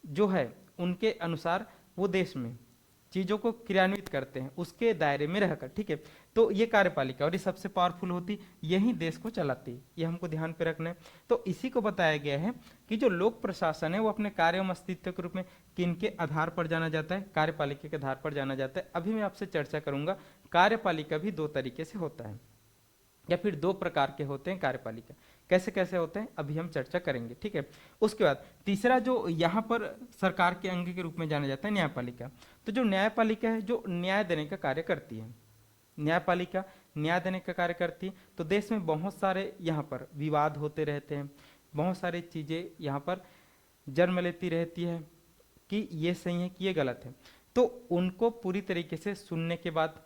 जो है उनके अनुसार वो देश में चीज़ों को क्रियान्वित करते हैं, उसके दायरे में रहकर, ठीक है। तो ये कार्यपालिका, और ये सबसे पावरफुल होती, यही देश को चलाती है, ये हमको ध्यान पे रखना है। तो इसी को बताया गया है कि जो लोक प्रशासन है वो अपने कार्य एवं अस्तित्व के रूप में किन के आधार पर जाना जाता है, कार्यपालिका के आधार पर जाना जाता है। अभी मैं आपसे चर्चा करूंगा कार्यपालिका भी 2 तरीके से होता है, या फिर 2 प्रकार के होते हैं कार्यपालिका, कैसे कैसे होते हैं अभी हम चर्चा करेंगे, ठीक है। उसके बाद तीसरा जो यहाँ पर सरकार के अंग के रूप में जाना जाता है, न्यायपालिका। तो जो न्यायपालिका है जो न्याय देने का कार्य करती है, न्यायपालिका न्याय देने का कार्य करती है। तो देश में बहुत सारे यहाँ पर विवाद होते रहते हैं, बहुत सारी चीज़ें यहाँ पर जन्म लेती रहती है कि ये सही है कि ये गलत है। तो उनको पूरी तरीके से सुनने के बाद,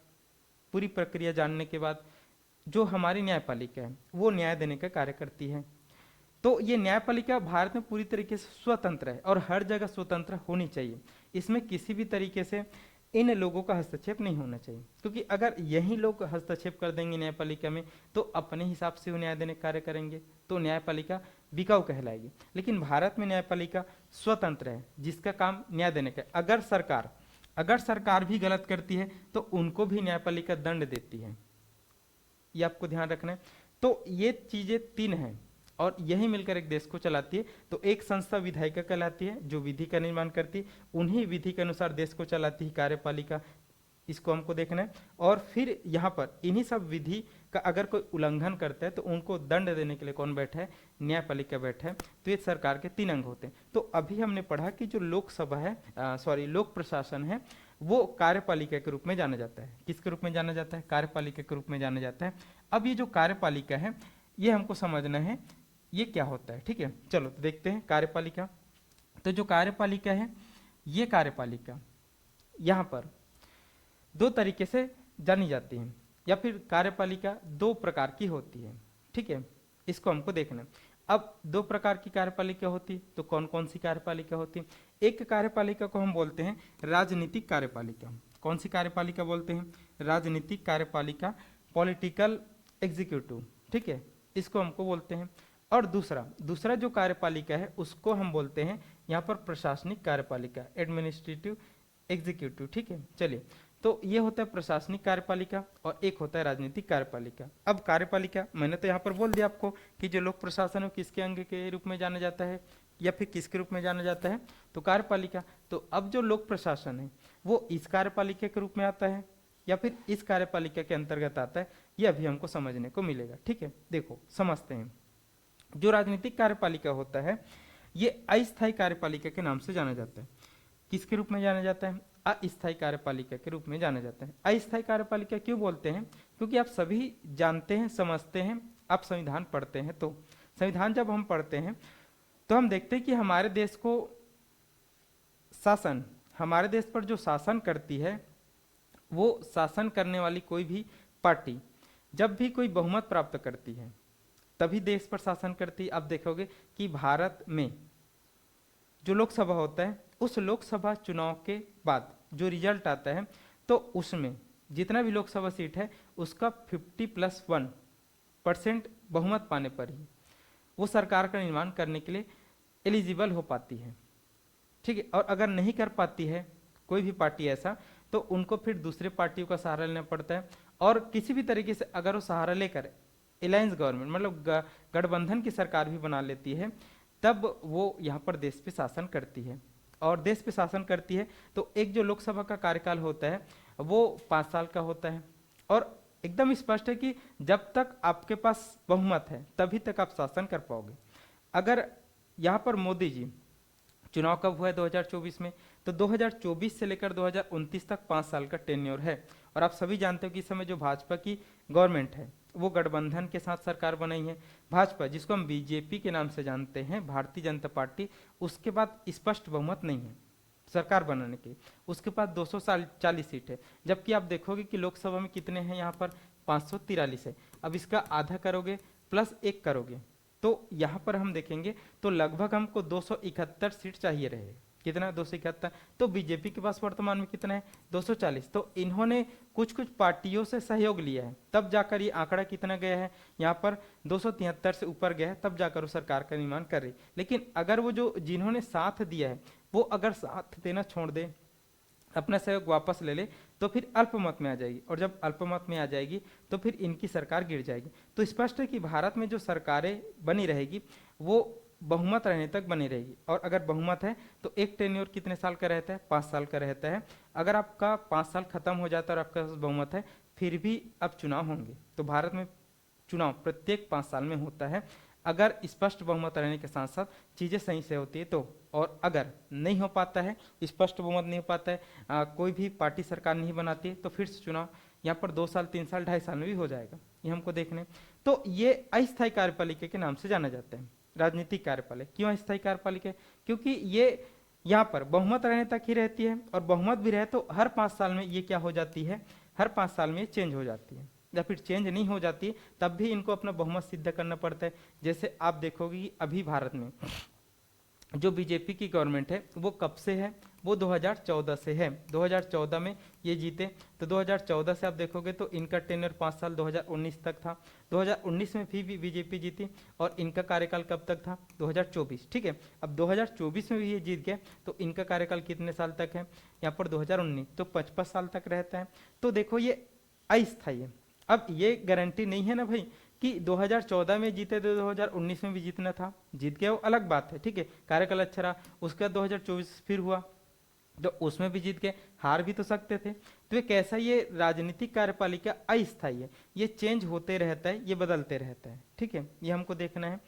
पूरी प्रक्रिया जानने के बाद जो हमारी न्यायपालिका है वो न्याय देने का कार्य करती है। तो ये न्यायपालिका भारत में पूरी तरीके से स्वतंत्र है, और हर जगह स्वतंत्र होनी चाहिए। इसमें किसी भी तरीके से इन लोगों का हस्तक्षेप नहीं होना चाहिए, क्योंकि अगर यही लोग हस्तक्षेप कर देंगे न्यायपालिका में तो अपने हिसाब से वो न्याय देने का कार्य करेंगे, तो न्यायपालिका बिकाऊ कहलाएगी। लेकिन भारत में न्यायपालिका स्वतंत्र है, जिसका काम न्याय देने का। अगर सरकार भी गलत करती है तो उनको भी न्यायपालिका दंड देती है, ये आपको ध्यान रखना है। तो ये चीजें 3 हैं, और यही मिलकर एक देश को चलाती है। तो एक संस्था विधायिका कहलाती है जो विधि का निर्माण करती है, उन्हीं विधि के अनुसार देश को चलाती है कार्यपालिका। इसको हमको देखना है। और फिर यहाँ पर इन्हीं सब विधि का अगर कोई उल्लंघन करता है तो उनको दंड देने के लिए कौन बैठा है, न्यायपालिका बैठा है। तो ये सरकार के 3 अंग होते हैं। तो अभी हमने पढ़ा कि जो लोकसभा है, लोक प्रशासन है, वो कार्यपालिका के रूप में जाना जाता है। किसके रूप में जाना जाता है, कार्यपालिका के रूप में जाना जाता है। अब ये जो कार्यपालिका है ये हमको समझना है ये क्या होता है, ठीक है। चलो तो देखते हैं कार्यपालिका। तो जो कार्यपालिका है, ये कार्यपालिका यहाँ पर 2 तरीके से जानी जाती है, या फिर कार्यपालिका 2 प्रकार की होती है, ठीक है। इसको हमको देखना है। अब 2 प्रकार की कार्यपालिका होती है, तो कौन कौन सी कार्यपालिका होती है। एक कार्यपालिका को हम बोलते हैं राजनीतिक कार्यपालिका। कौन सी कार्यपालिका बोलते हैं, राजनीतिक कार्यपालिका, पॉलिटिकल एग्जीक्यूटिव, ठीक है, इसको हमको बोलते हैं। और दूसरा जो कार्यपालिका है उसको हम बोलते हैं यहाँ पर प्रशासनिक कार्यपालिका, एडमिनिस्ट्रेटिव एग्जीक्यूटिव, ठीक है। चलिए, तो ये होता है प्रशासनिक कार्यपालिका और एक होता है राजनीतिक कार्यपालिका। अब कार्यपालिका मैंने तो यहाँ पर बोल दिया आपको कि जो लोक प्रशासन है किसके अंग के रूप में जाना जाता है या फिर किसके रूप में जाना जाता है, तो कार्यपालिका। तो अब जो लोक प्रशासन है वो इस कार्यपालिका के रूप में आता है या फिर इस कार्यपालिका के अंतर्गत आता है, ये अभी हमको समझने को मिलेगा, ठीक है। देखो समझते हैं। जो राजनीतिक कार्यपालिका होता है ये अस्थायी कार्यपालिका के नाम से जाना जाता है। किसके रूप में जाना जाता है, अस्थायी कार्यपालिका के रूप में जाना जाता है। अस्थायी कार्यपालिका क्यों बोलते हैं, क्योंकि आप सभी जानते हैं, समझते हैं, आप संविधान पढ़ते हैं। तो संविधान जब हम पढ़ते हैं तो हम देखते हैं कि हमारे देश को शासन, हमारे देश पर जो शासन करती है वो शासन करने वाली कोई भी पार्टी जब भी कोई बहुमत प्राप्त करती है तभी देश पर शासन करती है। अब देखोगे कि भारत में जो लोकसभा होता है उस लोकसभा चुनाव के बाद जो रिजल्ट आता है तो उसमें जितना भी लोकसभा सीट है उसका 50+1% बहुमत पाने पर ही वो सरकार का निर्माण करने के लिए एलिजिबल हो पाती है, ठीक है। और अगर नहीं कर पाती है कोई भी पार्टी ऐसा, तो उनको फिर दूसरे पार्टियों का सहारा लेना पड़ता है। और किसी भी तरीके से अगर वो सहारा लेकर अलायंस गवर्नमेंट मतलब गठबंधन की सरकार भी बना लेती है, तब वो यहाँ पर देश पे शासन करती है। और देश पे शासन करती है तो एक जो लोकसभा का कार्यकाल होता है वो 5 साल का होता है। और एकदम स्पष्ट है कि जब तक आपके पास बहुमत है तभी तक आप शासन कर पाओगे। अगर यहाँ पर मोदी जी चुनाव कब हुआ है 2024 में, तो 2024 से लेकर 2029 तक 5 साल का टेन्योर है। और आप सभी जानते हो कि इस समय जो भाजपा की गवर्नमेंट है वो गठबंधन के साथ सरकार बनाई है। भाजपा जिसको हम बीजेपी के नाम से जानते हैं, भारतीय जनता पार्टी, उसके बाद स्पष्ट बहुमत नहीं है सरकार बनाने के। उसके पास 240 सीट है, जबकि आप देखोगे कि लोकसभा में कितने हैं, यहाँ पर 543 है। अब इसका आधा करोगे प्लस 1 करोगे तो यहाँ पर हम देखेंगे तो लगभग हमको 271 सीट चाहिए रहे। कितना, 271। तो बीजेपी के पास वर्तमान में कितना है, 240। तो इन्होंने कुछ कुछ पार्टियों से सहयोग लिया है, तब जाकर ये आंकड़ा कितना गया है, यहाँ पर 273 से ऊपर गया है, तब जाकर वो सरकार का निर्माण कर रही। लेकिन अगर वो जो जिन्होंने साथ दिया है वो अगर साथ देना छोड़ दे, अपना सहयोग वापस ले ले, तो फिर अल्पमत में आ जाएगी। और जब अल्पमत में आ जाएगी तो फिर इनकी सरकार गिर जाएगी। तो स्पष्ट है कि भारत में जो सरकारें बनी रहेगी वो बहुमत रहने तक बनी रहेगी। और अगर बहुमत है तो एक टेन्योर कितने साल का रहता है, 5 साल का रहता है। अगर आपका 5 साल खत्म हो जाता है और आपके पास बहुमत है फिर भी अब चुनाव होंगे। तो भारत में चुनाव प्रत्येक 5 साल में होता है, अगर स्पष्ट बहुमत रहने के साथ साथ चीज़ें सही से होती है तो। और अगर नहीं हो पाता है, स्पष्ट बहुमत नहीं हो पाता है, कोई भी पार्टी सरकार नहीं बनाती है, तो फिर से चुनाव यहाँ पर 2 साल 3 साल 2.5 साल में भी हो जाएगा, ये हमको देखने। तो ये अस्थायी कार्यपालिका के नाम से जाना जाता है, राजनीतिक कार्यपालिका। क्यों अस्थायी कार्यपालिका, क्योंकि ये यहाँ पर बहुमत रहने तक ही रहती है। और बहुमत भी रहे तो हर 5 साल में ये क्या हो जाती है, हर 5 साल में चेंज हो जाती है, या फिर चेंज नहीं हो जाती तब भी इनको अपना बहुमत सिद्ध करना पड़ता है। जैसे आप देखोगे कि अभी भारत में जो बीजेपी की गवर्नमेंट है वो कब से है, वो 2014 से है। 2014 में ये जीते, तो 2014 से आप देखोगे तो इनका टेन्योर 5 साल 2019 तक था। 2019 में भी बीजेपी जीती और इनका कार्यकाल कब तक था, 2024, ठीक है। अब 2024 में भी ये जीत गए तो इनका कार्यकाल कितने साल तक है, यहाँ पर 2019, तो 55 साल तक रहता है। तो देखो ये अस्थायी है। अब ये गारंटी नहीं है ना भाई कि 2014 में जीते तो 2019 में भी जीतना था, जीत गया वो अलग बात है, ठीक है, कार्यकाल अच्छा रहा। उसके बाद 2024 फिर हुआ तो उसमें भी जीत गए, हार भी तो सकते थे। तो ये कैसा, ये राजनीतिक कार्यपालिका अस्थायी है, ये चेंज होते रहता है, ये बदलते रहता है, ठीक है, ये हमको देखना है।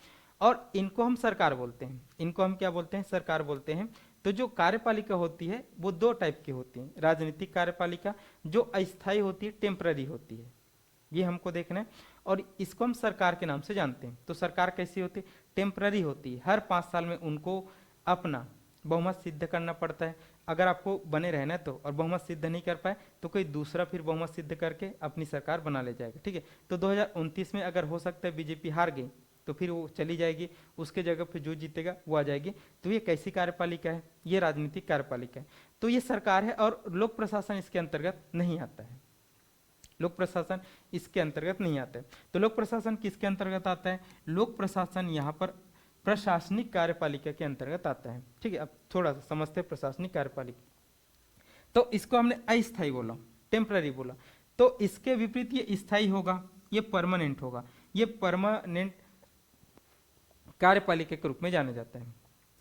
और इनको हम सरकार बोलते हैं, इनको हम क्या बोलते हैं, सरकार बोलते हैं। तो जो कार्यपालिका होती है वो दो टाइप की होती है, राजनीतिक कार्यपालिका जो अस्थायी होती है, टेम्पररी होती है, ये हमको देखना है। और इसको हम सरकार के नाम से जानते हैं। तो सरकार कैसी होती है, टेम्पररी होती है, हर 5 साल में उनको अपना बहुमत सिद्ध करना पड़ता है। अगर आपको बने रहना है तो, और बहुमत सिद्ध नहीं कर पाए तो कोई दूसरा फिर बहुमत सिद्ध करके अपनी सरकार बना ले जाएगा, ठीक है। तो 2029 में अगर हो सकता है बीजेपी हार गई तो फिर वो चली जाएगी, उसके जगह पे जो जीतेगा वो आ जाएगी। तो ये कैसी कार्यपालिका है, ये राजनीतिक कार्यपालिका है। तो ये सरकार है और लोक प्रशासन इसके अंतर्गत नहीं आता है, लोक प्रशासन इसके अंतर्गत नहीं आता है। तो लोक प्रशासन किसके अंतर्गत आता है, लोक प्रशासन यहाँ पर प्रशासनिक कार्यपालिका के अंतर्गत आता है, ठीक है। अब थोड़ा सा समझते हैं प्रशासनिक कार्यपालिका। तो इसको हमने अस्थायी बोला, टेम्पररी बोला। तो इसके विपरीत ये स्थायी होगा, ये परमानेंट होगा, ये परमानेंट कार्यपालिका के रूप में जाना जाता है,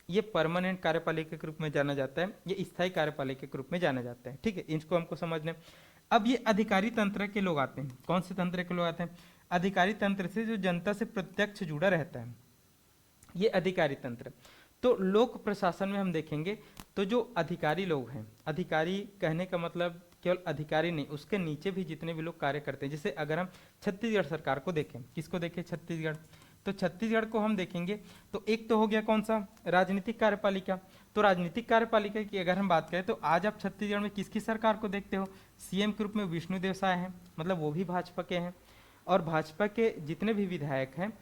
ये परमानेंट कार्यपालिका के रूप में जाना जाता है, ये स्थायी कार्यपालिका के रूप में जाना जाता है, ठीक है। इसको हमको समझना है। अब ये अधिकारी तंत्र के लोग आते हैं, कौन से तंत्र के लोग आते हैं, अधिकारी तंत्र से जो जनता से प्रत्यक्ष जुड़ा रहता है, ये अधिकारी तंत्र। तो लोक प्रशासन में हम देखेंगे तो जो अधिकारी लोग हैं, अधिकारी कहने का मतलब केवल अधिकारी नहीं, उसके नीचे भी जितने भी लोग कार्य करते हैं। जैसे अगर हम छत्तीसगढ़ सरकार को देखें, किसको देखें, छत्तीसगढ़, तो छत्तीसगढ़ को हम देखेंगे तो एक तो हो गया कौन सा, राजनीतिक कार्यपालिका। तो राजनीतिक कार्यपालिका की अगर हम बात करें तो आज आप छत्तीसगढ़ में किसकी सरकार को देखते हो, सीएम के रूप में विष्णुदेव साय हैं, मतलब वो भी भाजपा के हैं। और भाजपा के जितने भी विधायक हैं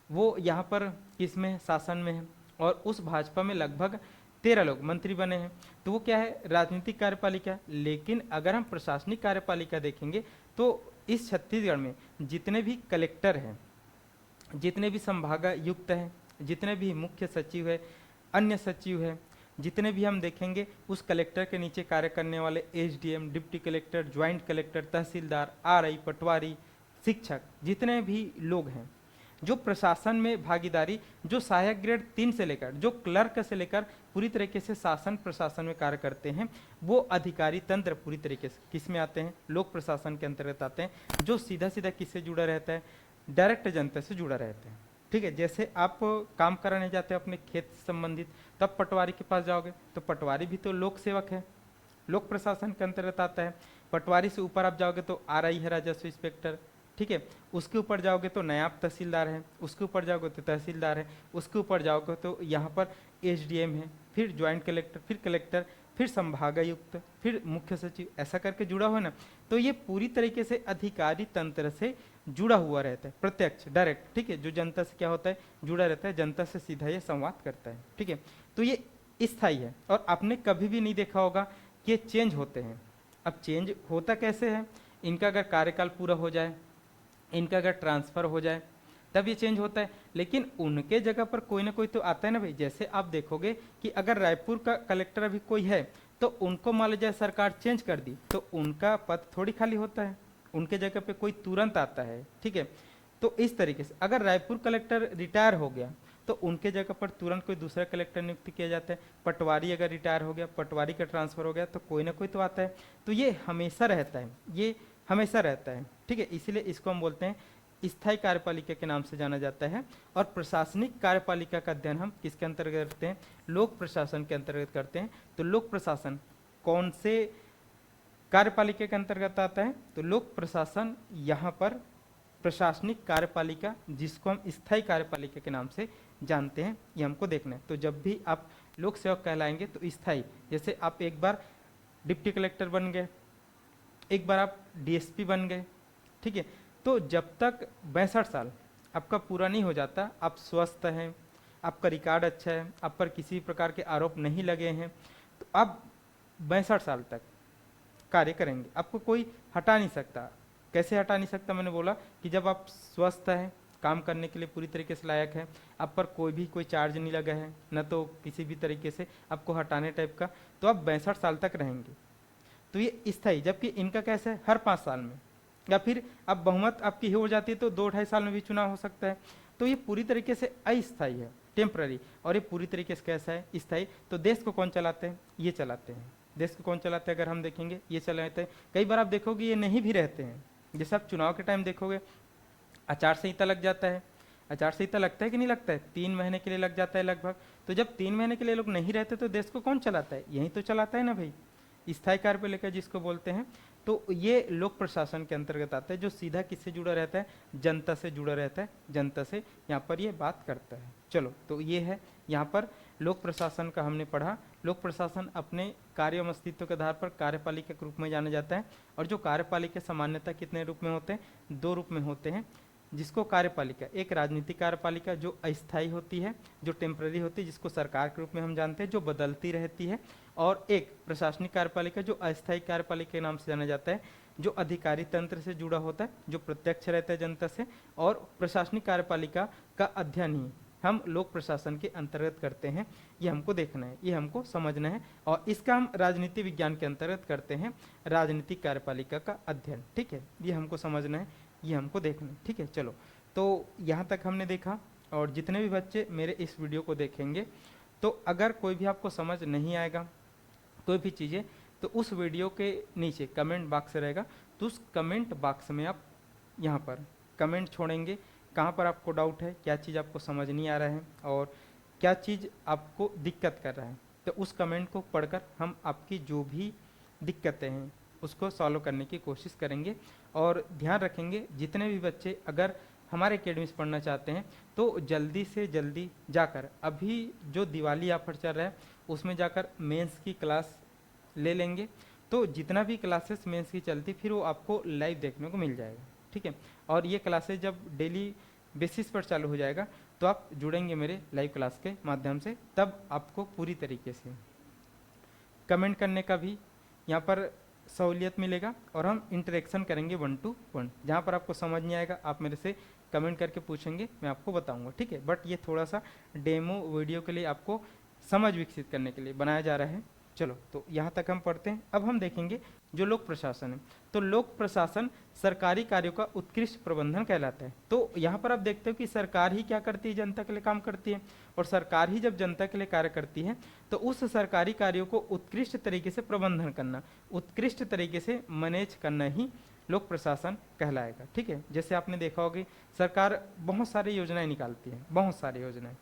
वो यहाँ पर किसमें, शासन में है। और उस भाजपा में लगभग 13 लोग मंत्री बने हैं। तो वो क्या है, राजनीतिक कार्यपालिका। लेकिन अगर हम प्रशासनिक कार्यपालिका देखेंगे तो इस छत्तीसगढ़ में जितने भी कलेक्टर हैं, जितने भी संभागायुक्त हैं, जितने भी मुख्य सचिव है, अन्य सचिव है, जितने भी हम देखेंगे उस कलेक्टर के नीचे कार्य करने वाले SDM, deputy collector, joint collector, तहसीलदार, आरआई, पटवारी, शिक्षक, जितने भी लोग हैं जो प्रशासन में भागीदारी, जो सहायक ग्रेड 3 से लेकर, जो क्लर्क से लेकर पूरी तरीके से शासन प्रशासन में कार्य करते हैं, वो अधिकारी तंत्र पूरी तरीके से किस में आते हैं, लोक प्रशासन के अंतर्गत आते हैं। जो सीधा सीधा किससे जुड़ा रहता है, डायरेक्ट जनता से जुड़ा रहता है, ठीक है। जैसे आप काम कराने जाते हैं अपने खेत से संबंधित, तब पटवारी के पास जाओगे तो पटवारी भी तो लोक सेवक है, लोक प्रशासन के अंतर्गत आता है। पटवारी से ऊपर आप जाओगे तो आरआई है, राजस्व इंस्पेक्टर, ठीक है। उसके ऊपर जाओगे तो नायब तहसीलदार है, उसके ऊपर जाओगे तो तहसीलदार है, उसके ऊपर जाओगे तो यहाँ पर एसडीएम है, फिर ज्वाइंट कलेक्टर, फिर कलेक्टर, फिर संभागायुक्त, फिर मुख्य सचिव, ऐसा करके जुड़ा हुआ है ना। तो ये पूरी तरीके से अधिकारी तंत्र से जुड़ा हुआ रहता है, प्रत्यक्ष, डायरेक्ट, ठीक है। जो जनता से क्या होता है, जुड़ा रहता है, जनता से सीधा ये संवाद करता है, ठीक है। तो ये स्थायी है और आपने कभी भी नहीं देखा होगा कि ये चेंज होते हैं। अब चेंज होता कैसे है, इनका अगर कार्यकाल पूरा हो जाए, इनका अगर ट्रांसफर हो जाए तब ये चेंज होता है। लेकिन उनके जगह पर कोई ना कोई तो आता है ना भाई। जैसे आप देखोगे कि अगर रायपुर का कलेक्टर अभी कोई है तो उनको मान लीजिए सरकार चेंज कर दी तो उनका पद थोड़ी खाली होता है, उनके जगह पे कोई तुरंत आता है, ठीक है। तो इस तरीके से अगर रायपुर कलेक्टर रिटायर हो गया तो उनके जगह पर तुरंत कोई दूसरा कलेक्टर नियुक्त किया जाता है। पटवारी अगर रिटायर हो गया, पटवारी का ट्रांसफर हो गया तो कोई ना कोई तो आता है। तो ये हमेशा रहता है, ये हमेशा रहता है, ठीक है। इसीलिए इसको हम बोलते हैं स्थायी कार्यपालिका के नाम से जाना जाता है। और प्रशासनिक कार्यपालिका का अध्ययन हम किसके अंतर्गत करते हैं, लोक प्रशासन के अंतर्गत करते हैं। तो लोक प्रशासन कौन से कार्यपालिका के अंतर्गत आता है, तो लोक प्रशासन यहाँ पर प्रशासनिक कार्यपालिका, जिसको हम स्थायी कार्यपालिका के नाम से जानते हैं, ये हमको देखना है। तो जब भी आप लोक सेवक कहलाएंगे तो स्थायी, जैसे आप एक बार डिप्टी कलेक्टर बन गए, एक बार आप डीएसपी बन गए, ठीक है। तो जब तक 62 साल आपका पूरा नहीं हो जाता, आप स्वस्थ हैं, आपका रिकॉर्ड अच्छा है, आप पर किसी प्रकार के आरोप नहीं लगे हैं, तो आप 62 साल तक कार्य करेंगे, आपको कोई हटा नहीं सकता। कैसे हटा नहीं सकता, मैंने बोला कि जब आप स्वस्थ हैं, काम करने के लिए पूरी तरीके से लायक है, आप पर कोई चार्ज नहीं लगा है, न तो किसी भी तरीके से आपको हटाने टाइप का, तो आप 62 साल तक रहेंगे। तो ये स्थायी। जबकि इनका कैसे है, हर 5 साल में, या फिर अब बहुमत आपकी हो जाती है तो 2-2.5 साल में भी चुनाव हो सकता है। तो ये पूरी तरीके से अस्थायी है, टेम्पररी। और ये पूरी तरीके से कैसा है, स्थायी। तो देश को कौन चलाते हैं, ये चलाते हैं। देश को कौन चलाता है अगर हम देखेंगे, ये चलाते हैं। कई बार आप देखोगे ये नहीं भी रहते हैं, जैसे आप चुनाव के टाइम देखोगे आचार संहिता लग जाता है। आचार संहिता लगता है कि नहीं लगता है, 3 महीने के लिए लग जाता है लगभग। तो जब 3 महीने के लिए लोग नहीं रहते तो देश को कौन चलाता है, यही तो चलाता है ना भाई, स्थायी कार्यपालिका जिसको बोलते हैं। तो ये लोक प्रशासन के अंतर्गत आता है, जो सीधा किससे जुड़ा रहता है, जनता से जुड़ा रहता है, जनता से यहाँ पर ये बात करता है। चलो, तो ये है यहाँ पर लोक प्रशासन का हमने पढ़ा। लोक प्रशासन अपने कार्य एवं अस्तित्व के आधार पर कार्यपालिका के रूप में जाना जाता है। और जो कार्यपालिका सामान्यतः कितने रूप में होते हैं, 2 रूप में होते हैं। जिसको कार्यपालिका, एक राजनीतिक कार्यपालिका जो अस्थायी होती है, जो टेम्पररी होती है, जिसको सरकार के रूप में हम जानते हैं, जो बदलती रहती है। और एक प्रशासनिक कार्यपालिका जो अस्थायी कार्यपालिका के नाम से जाना जाता है, जो अधिकारी तंत्र से जुड़ा होता है, जो प्रत्यक्ष रहता है जनता से। और प्रशासनिक कार्यपालिका का अध्ययन ही हम लोक प्रशासन के अंतर्गत करते हैं। ये हमको देखना है, ये हमको समझना है। और इसका हम राजनीति विज्ञान के अंतर्गत करते हैं, राजनीतिक कार्यपालिका का अध्ययन। ठीक है, ये हमको समझना है, ये हमको देखना है। ठीक है, चलो, तो यहाँ तक हमने देखा। और जितने भी बच्चे मेरे इस वीडियो को देखेंगे, तो अगर कोई भी आपको समझ नहीं आएगा कोई भी चीज़ें, तो उस वीडियो के नीचे कमेंट बॉक्स रहेगा, तो उस कमेंट बॉक्स में आप यहाँ पर कमेंट छोड़ेंगे, कहाँ पर आपको डाउट है, क्या चीज़ आपको समझ नहीं आ रहा है और क्या चीज़ आपको दिक्कत कर रहा है। तो उस कमेंट को पढ़कर हम आपकी जो भी दिक्कतें हैं उसको सॉल्व करने की कोशिश करेंगे। और ध्यान रखेंगे, जितने भी बच्चे अगर हमारे एकेडमी से पढ़ना चाहते हैं तो जल्दी से जल्दी जाकर, अभी जो दिवाली ऑफर चल रहा है उसमें जाकर मेंस की क्लास ले लेंगे। तो जितना भी क्लासेस मेंस की चलती फिर वो आपको लाइव देखने को मिल जाएगा। ठीक है, और ये क्लासेस जब डेली बेसिस पर चालू हो जाएगा तो आप जुड़ेंगे मेरे लाइव क्लास के माध्यम से, तब आपको पूरी तरीके से कमेंट करने का भी यहाँ पर सहूलियत मिलेगा। और हम इंटरेक्शन करेंगे 1 to 1। जहाँ पर आपको समझ नहीं आएगा आप मेरे से कमेंट करके पूछेंगे, मैं आपको बताऊंगा। ठीक है, बट ये थोड़ा सा डेमो वीडियो के लिए आपको समझ विकसित करने के लिए बनाया जा रहा है। चलो, तो यहाँ तक हम पढ़ते हैं। अब हम देखेंगे जो लोक प्रशासन है। तो लोक प्रशासन सरकारी कार्यों का उत्कृष्ट प्रबंधन कहलाता है। तो यहाँ पर आप देखते हो कि सरकार ही क्या करती है, जनता के लिए काम करती है। और सरकार ही जब जनता के लिए कार्य करती है तो उस सरकारी कार्यों को उत्कृष्ट तरीके से प्रबंधन करना, उत्कृष्ट तरीके से मैनेज करना ही लोक प्रशासन कहलाएगा। ठीक है, जैसे आपने देखा होगा सरकार बहुत सारी योजनाएं निकालती है, बहुत सारी योजनाएं।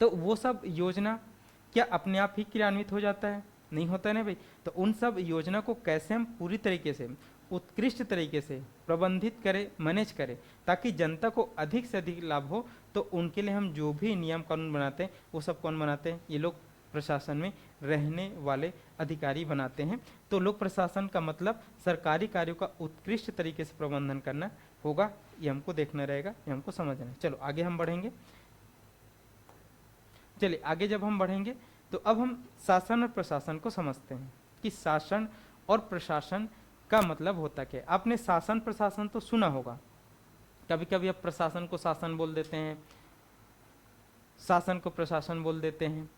तो वो सब योजना क्या अपने आप ही क्रियान्वित हो जाता है, नहीं होता है ना भाई। तो उन सब योजना को कैसे हम पूरी तरीके से उत्कृष्ट तरीके से प्रबंधित करें, मैनेज करें, ताकि जनता को अधिक से अधिक लाभ हो। तो उनके लिए हम जो भी नियम कानून बनाते हैं वो सब कौन बनाते हैं, ये लोग प्रशासन में रहने वाले अधिकारी बनाते हैं। तो लोक प्रशासन का मतलब सरकारी कार्यों का उत्कृष्ट तरीके से प्रबंधन करना होगा, ये हमको देखना रहेगा, ये हमको समझना है। चलो आगे हम बढ़ेंगे। चलिए आगे जब हम बढ़ेंगे तो अब हम शासन और प्रशासन को समझते हैं कि शासन और प्रशासन का मतलब होता क्या है। आपने शासन प्रशासन तो सुना होगा, कभी कभी आप प्रशासन को शासन बोल देते हैं, शासन को प्रशासन बोल देते हैं।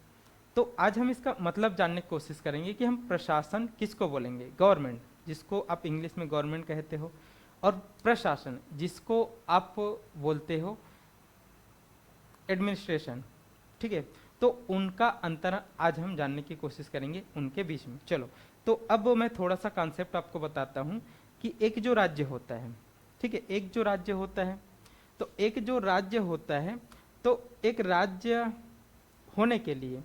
तो आज हम इसका मतलब जानने की कोशिश करेंगे कि हम प्रशासन किसको बोलेंगे, गवर्नमेंट, जिसको आप इंग्लिश में गवर्नमेंट कहते हो, और प्रशासन जिसको आप बोलते हो एडमिनिस्ट्रेशन। ठीक है, तो उनका अंतर आज हम जानने की कोशिश करेंगे उनके बीच में। चलो, तो अब मैं थोड़ा सा कॉन्सेप्ट आपको बताता हूँ कि एक जो राज्य होता है, ठीक है, एक जो राज्य होता है, तो एक जो राज्य होता है, तो एक राज्य होने के लिए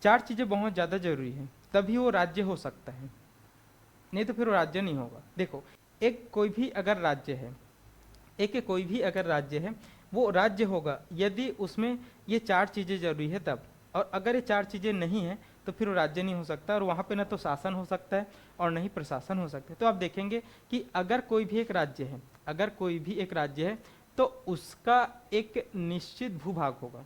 4 चीज़ें बहुत ज़्यादा जरूरी है, तभी वो राज्य हो सकता है, नहीं तो फिर वो राज्य नहीं होगा। देखो, एक कोई भी अगर राज्य है, एक कोई भी अगर राज्य है, वो राज्य होगा यदि उसमें ये 4 चीज़ें जरूरी है तब। और अगर ये 4 चीज़ें नहीं है तो फिर वो राज्य नहीं हो सकता, और वहाँ पे ना तो शासन हो सकता है और न ही प्रशासन हो सकता है। तो आप देखेंगे कि अगर कोई भी एक राज्य है, अगर कोई भी एक राज्य है, तो उसका एक निश्चित भूभाग होगा,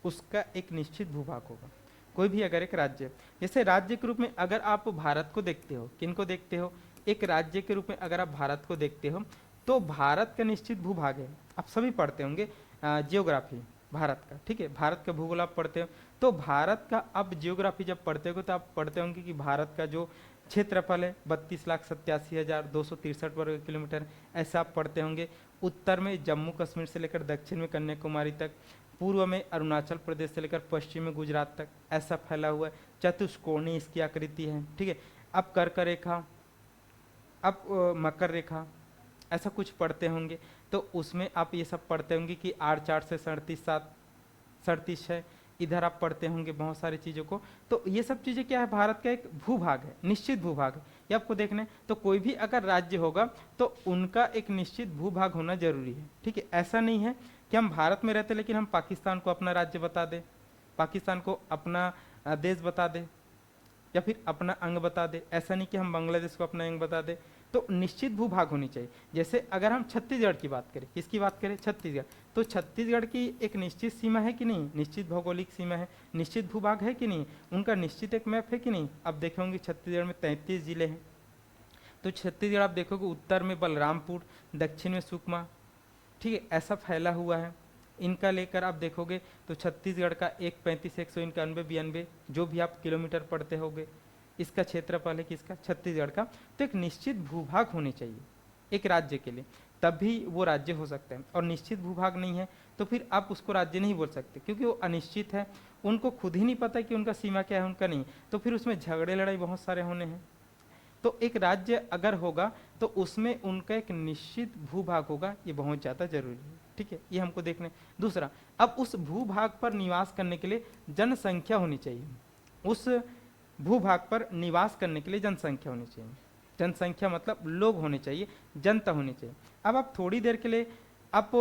उसका एक निश्चित भूभाग होगा, कोई भी अगर एक राज्य। जैसे राज्य के रूप में अगर आप भारत को देखते हो, किन को देखते हो, एक राज्य के रूप में अगर आप भारत को देखते हो, तो भारत का निश्चित भूभाग है। आप सभी पढ़ते होंगे जियोग्राफी भारत का, ठीक है, भारत का भूगोल आप पढ़ते हो। तो भारत का अब जियोग्राफी जब पढ़ते हो तो आप पढ़ते होंगे कि भारत का जो क्षेत्रफल है 32,87,263 वर्ग किलोमीटर, ऐसा आप पढ़ते होंगे। उत्तर में जम्मू कश्मीर से लेकर दक्षिण में कन्याकुमारी तक पूर्व में अरुणाचल प्रदेश से लेकर पश्चिम में गुजरात तक ऐसा फैला हुआ है, चतुष्कोणीय इसकी आकृति है, ठीक है। अब कर्क रेखा, अब मकर रेखा, ऐसा कुछ पढ़ते होंगे, तो उसमें आप ये सब पढ़ते होंगे कि 8 4 से 37 है, इधर आप पढ़ते होंगे बहुत सारी चीज़ों को। तो ये सब चीज़ें क्या है, भारत का एक भूभाग है, निश्चित भूभाग है, ये आपको देखना है। तो कोई भी अगर राज्य होगा तो उनका एक निश्चित भूभाग होना जरूरी है, ठीक है। ऐसा नहीं है कि हम भारत में रहते लेकिन हम पाकिस्तान को अपना राज्य बता दें, पाकिस्तान को अपना देश बता दें, या फिर अपना अंग बता दे। ऐसा नहीं कि हम बांग्लादेश को अपना अंग बता दे। तो निश्चित भूभाग होनी चाहिए। जैसे अगर हम छत्तीसगढ़ की बात करें, किसकी बात करें, छत्तीसगढ़, तो छत्तीसगढ़ की एक निश्चित सीमा है कि नहीं, निश्चित भौगोलिक सीमा है, निश्चित भूभाग है कि नहीं, उनका निश्चित एक मैप है कि नहीं। अब देखोगे छत्तीसगढ़ में 33 जिले हैं। तो छत्तीसगढ़ आप देखोगे उत्तर में बलरामपुर, दक्षिण में सुकमा, ठीक है, ऐसा फैला हुआ है। इनका लेकर आप देखोगे तो छत्तीसगढ़ का 135 191 92 जो भी आप किलोमीटर पढ़ते होगे, इसका क्षेत्रफल है किसका, छत्तीसगढ़ का। तो एक निश्चित भूभाग होने चाहिए एक राज्य के लिए, तभी वो राज्य हो सकता है। और निश्चित भूभाग नहीं है तो फिर आप उसको राज्य नहीं बोल सकते, क्योंकि वो अनिश्चित है, उनको खुद ही नहीं पता कि उनका सीमा क्या है, उनका नहीं, तो फिर उसमें झगड़े लड़ाई बहुत सारे होने हैं। तो एक राज्य अगर होगा तो उसमें उनका एक निश्चित भूभाग होगा, ये बहुत ज़्यादा जरूरी है, ठीक है, ये हमको देखना है। दूसरा, अब उस भूभाग पर निवास करने के लिए जनसंख्या होनी चाहिए, उस भूभाग पर निवास करने के लिए जनसंख्या होनी चाहिए। जनसंख्या मतलब लोग होने चाहिए, जनता होनी चाहिए। अब आप थोड़ी देर के लिए आप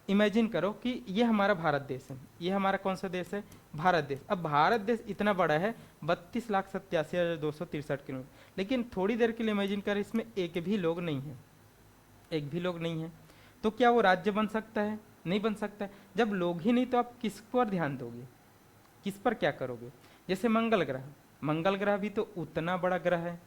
इमेजिन करो कि ये हमारा भारत देश है, ये हमारा कौन सा देश है, भारत देश। अब भारत देश इतना बड़ा है 32,87,263 किलोमीटर, लेकिन थोड़ी देर के लिए इमेजिन कर इसमें एक भी लोग नहीं है, एक भी लोग नहीं है, तो क्या वो राज्य बन सकता है, नहीं बन सकता है। जब लोग ही नहीं तो आप किस पर ध्यान दोगे, किस पर क्या करोगे। जैसे मंगल ग्रह, मंगल ग्रह भी तो उतना बड़ा ग्रह है,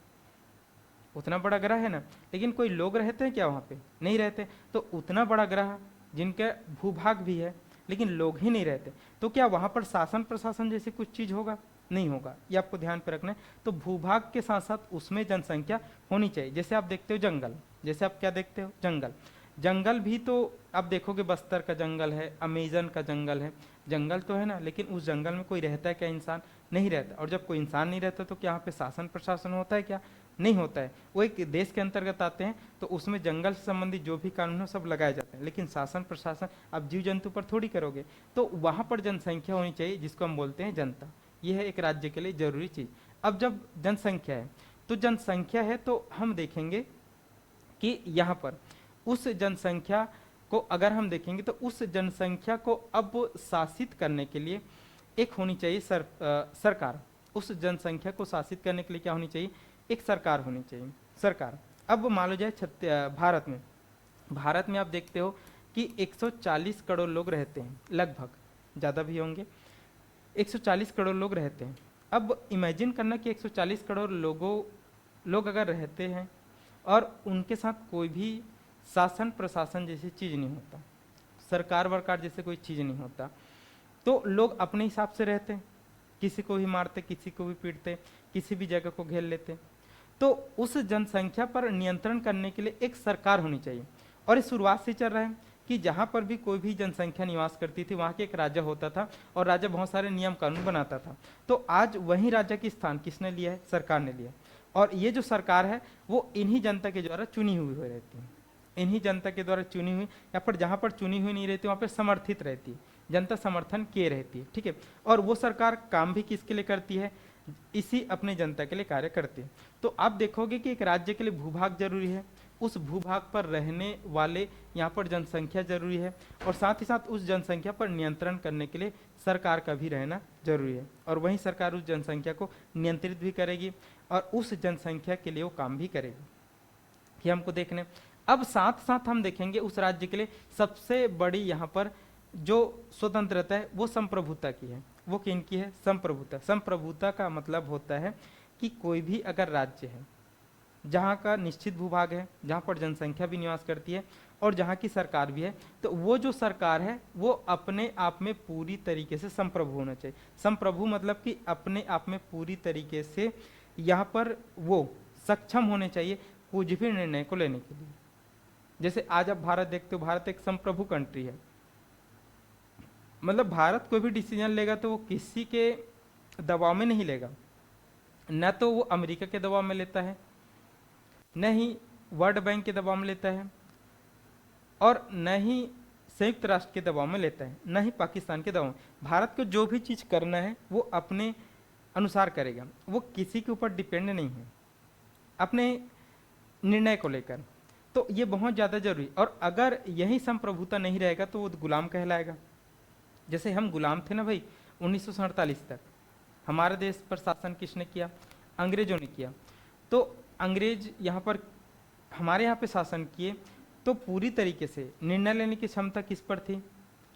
उतना बड़ा ग्रह है ना, लेकिन कोई लोग रहते हैं क्या वहाँ पे, नहीं रहते। तो उतना बड़ा ग्रह जिनका भूभाग भी है लेकिन लोग ही नहीं रहते, तो क्या वहाँ पर शासन प्रशासन जैसी कुछ चीज़ होगा, नहीं होगा, ये आपको ध्यान पे रखना है। तो भूभाग के साथ साथ उसमें जनसंख्या होनी चाहिए। जैसे आप देखते हो जंगल, जैसे आप क्या देखते हो, जंगल, जंगल भी तो आप देखोगे बस्तर का जंगल है, अमेजन का जंगल है, जंगल तो है ना, लेकिन उस जंगल में कोई रहता है क्या, इंसान नहीं रहता। और जब कोई इंसान नहीं रहता तो क्या यहाँ पे शासन प्रशासन होता है क्या, नहीं होता है। वो एक देश के अंतर्गत आते हैं तो उसमें जंगल से संबंधित जो भी कानून है सब लगाए जाते हैं, लेकिन शासन प्रशासन आप जीव जंतु पर थोड़ी करोगे। तो वहाँ पर जनसंख्या होनी चाहिए जिसको हम बोलते हैं जनता, यह है एक राज्य के लिए जरूरी चीज़। अब जब जनसंख्या है तो जनसंख्या है तो हम देखेंगे कि यहाँ पर उस जनसंख्या को अगर हम देखेंगे तो उस जनसंख्या को अब शासित करने के लिए एक होनी चाहिए सरकार। उस जनसंख्या को शासित करने के लिए क्या होनी चाहिए, एक सरकार होनी चाहिए, सरकार। अब मान लो जाए भारत में आप देखते हो कि 140 करोड़ लोग रहते हैं, लगभग, ज़्यादा भी होंगे, 140 करोड़ लोग रहते हैं। अब इमेजिन करना कि 140 करोड़ लोग अगर रहते हैं और उनके साथ कोई भी शासन प्रशासन जैसी चीज़ नहीं होता, सरकार वरकार जैसे कोई चीज़ नहीं होता, तो लोग अपने हिसाब से रहते हैं, किसी को भी मारते, किसी को भी पीटते, किसी भी जगह को घेर लेते। तो उस जनसंख्या पर नियंत्रण करने के लिए एक सरकार होनी चाहिए। और ये शुरुआत से चल रहा है कि जहाँ पर भी कोई भी जनसंख्या निवास करती थी वहाँ के एक राजा होता था और राजा बहुत सारे नियम कानून बनाता था। तो आज वही राजा की स्थान किसने लिया है, सरकार ने लिया। और ये जो सरकार है वो इन्हीं जनता के द्वारा चुनी हुई रहती है, इन्हीं जनता के द्वारा चुनी हुई, या फिर जहाँ पर चुनी हुई नहीं रहती वहाँ पर समर्थित रहती है, जनता समर्थन किए रहती है, ठीक है। और वो सरकार काम भी किसके लिए करती है, इसी अपने जनता के लिए कार्य करती है। तो आप देखोगे कि एक राज्य के लिए भूभाग जरूरी है, उस भूभाग पर रहने वाले यहाँ पर जनसंख्या जरूरी है, और साथ ही साथ उस जनसंख्या पर नियंत्रण करने के लिए सरकार का भी रहना जरूरी है। और वहीं सरकार उस जनसंख्या को नियंत्रित भी करेगी और उस जनसंख्या के लिए वो काम भी करेगी, ये हमको देखने। अब साथ साथ हम देखेंगे उस राज्य के लिए सबसे बड़ी यहाँ पर जो स्वतंत्रता है वो संप्रभुता की है। वो किन की है, संप्रभुता। संप्रभुता का मतलब होता है कि कोई भी अगर राज्य है जहाँ का निश्चित भूभाग है, जहाँ पर जनसंख्या भी निवास करती है और जहाँ की सरकार भी है, तो वो जो सरकार है वो अपने आप में पूरी तरीके से संप्रभु होना चाहिए। संप्रभु मतलब कि अपने आप में पूरी तरीके से यहाँ पर वो सक्षम होने चाहिए कुछ भी निर्णय को लेने के लिए। जैसे आज आप भारत देखते हो, भारत एक संप्रभु कंट्री है, मतलब भारत कोई भी डिसीजन लेगा तो वो किसी के दबाव में नहीं लेगा, न तो वो अमेरिका के दबाव में लेता है, न ही वर्ल्ड बैंक के दबाव में लेता है, और न ही संयुक्त राष्ट्र के दबाव में लेता है, न ही पाकिस्तान के दबाव में। भारत को जो भी चीज़ करना है वो अपने अनुसार करेगा, वो किसी के ऊपर डिपेंड नहीं है अपने निर्णय को लेकर। तो ये बहुत ज़्यादा जरूरी, और अगर यही संप्रभुता नहीं रहेगा तो वो गुलाम कहलाएगा। जैसे हम गुलाम थे ना भाई 1947 तक, हमारे देश पर शासन किसने किया? अंग्रेजों ने किया। तो अंग्रेज यहाँ पर हमारे यहाँ पे शासन किए, तो पूरी तरीके से निर्णय लेने की क्षमता किस पर थी?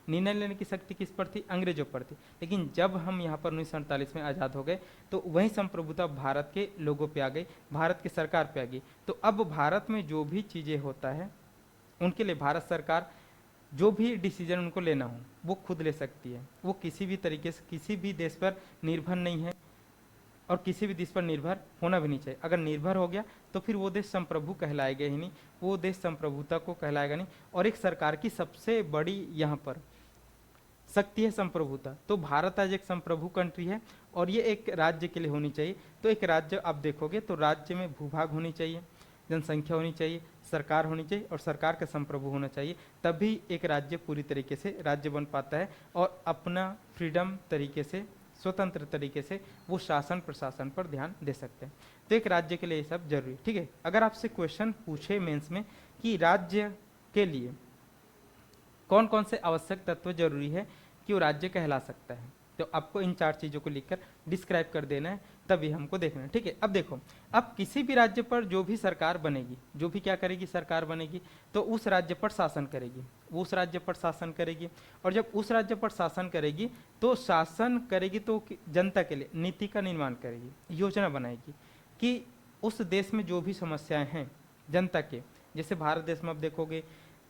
निर्णय लेने की शक्ति किस पर थी? अंग्रेजों पर थी। लेकिन जब हम यहाँ पर 1947 में आज़ाद हो गए तो वही संप्रभुता भारत के लोगों पे आ गई, भारत की सरकार पे आ गई। तो अब भारत में जो भी चीज़ें होता है उनके लिए भारत सरकार जो भी डिसीजन उनको लेना हो वो खुद ले सकती है। वो किसी भी तरीके से किसी भी देश पर निर्भर नहीं है, और किसी भी देश पर निर्भर होना भी नहीं चाहिए। अगर निर्भर हो गया तो फिर वो देश संप्रभु कहलाएगा ही नहीं, वो देश संप्रभुता को कहलाएगा नहीं। और एक सरकार की सबसे बड़ी यहाँ पर शक्ति है संप्रभुता। तो भारत आज एक संप्रभु कंट्री है, और ये एक राज्य के लिए होनी चाहिए। तो एक राज्य आप देखोगे तो राज्य में भूभाग होनी चाहिए, जनसंख्या होनी चाहिए, सरकार होनी चाहिए, और सरकार का संप्रभु होना चाहिए। तभी एक राज्य पूरी तरीके से राज्य बन पाता है, और अपना फ्रीडम तरीके से, स्वतंत्र तरीके से वो शासन प्रशासन पर ध्यान दे सकते हैं। तो एक राज्य के लिए ये सब जरूरी, ठीक है। अगर आपसे क्वेश्चन पूछे मेंस में कि राज्य के लिए कौन कौन से आवश्यक तत्व जरूरी है कि वो राज्य कहला सकता है, तो आपको इन 4 चीज़ों को लिखकर डिस्क्राइब कर देना है, तभी हमको देखना है, ठीक है। अब देखो, अब किसी भी राज्य पर जो भी सरकार बनेगी, जो भी क्या करेगी, सरकार बनेगी, तो उस राज्य पर शासन करेगी, वो उस राज्य पर शासन करेगी। और जब उस राज्य पर शासन करेगी तो शासन करेगी तो जनता के लिए नीति का निर्माण करेगी, योजना बनाएगी कि उस देश में जो भी समस्याएं हैं जनता के, जैसे भारत देश में अब देखोगे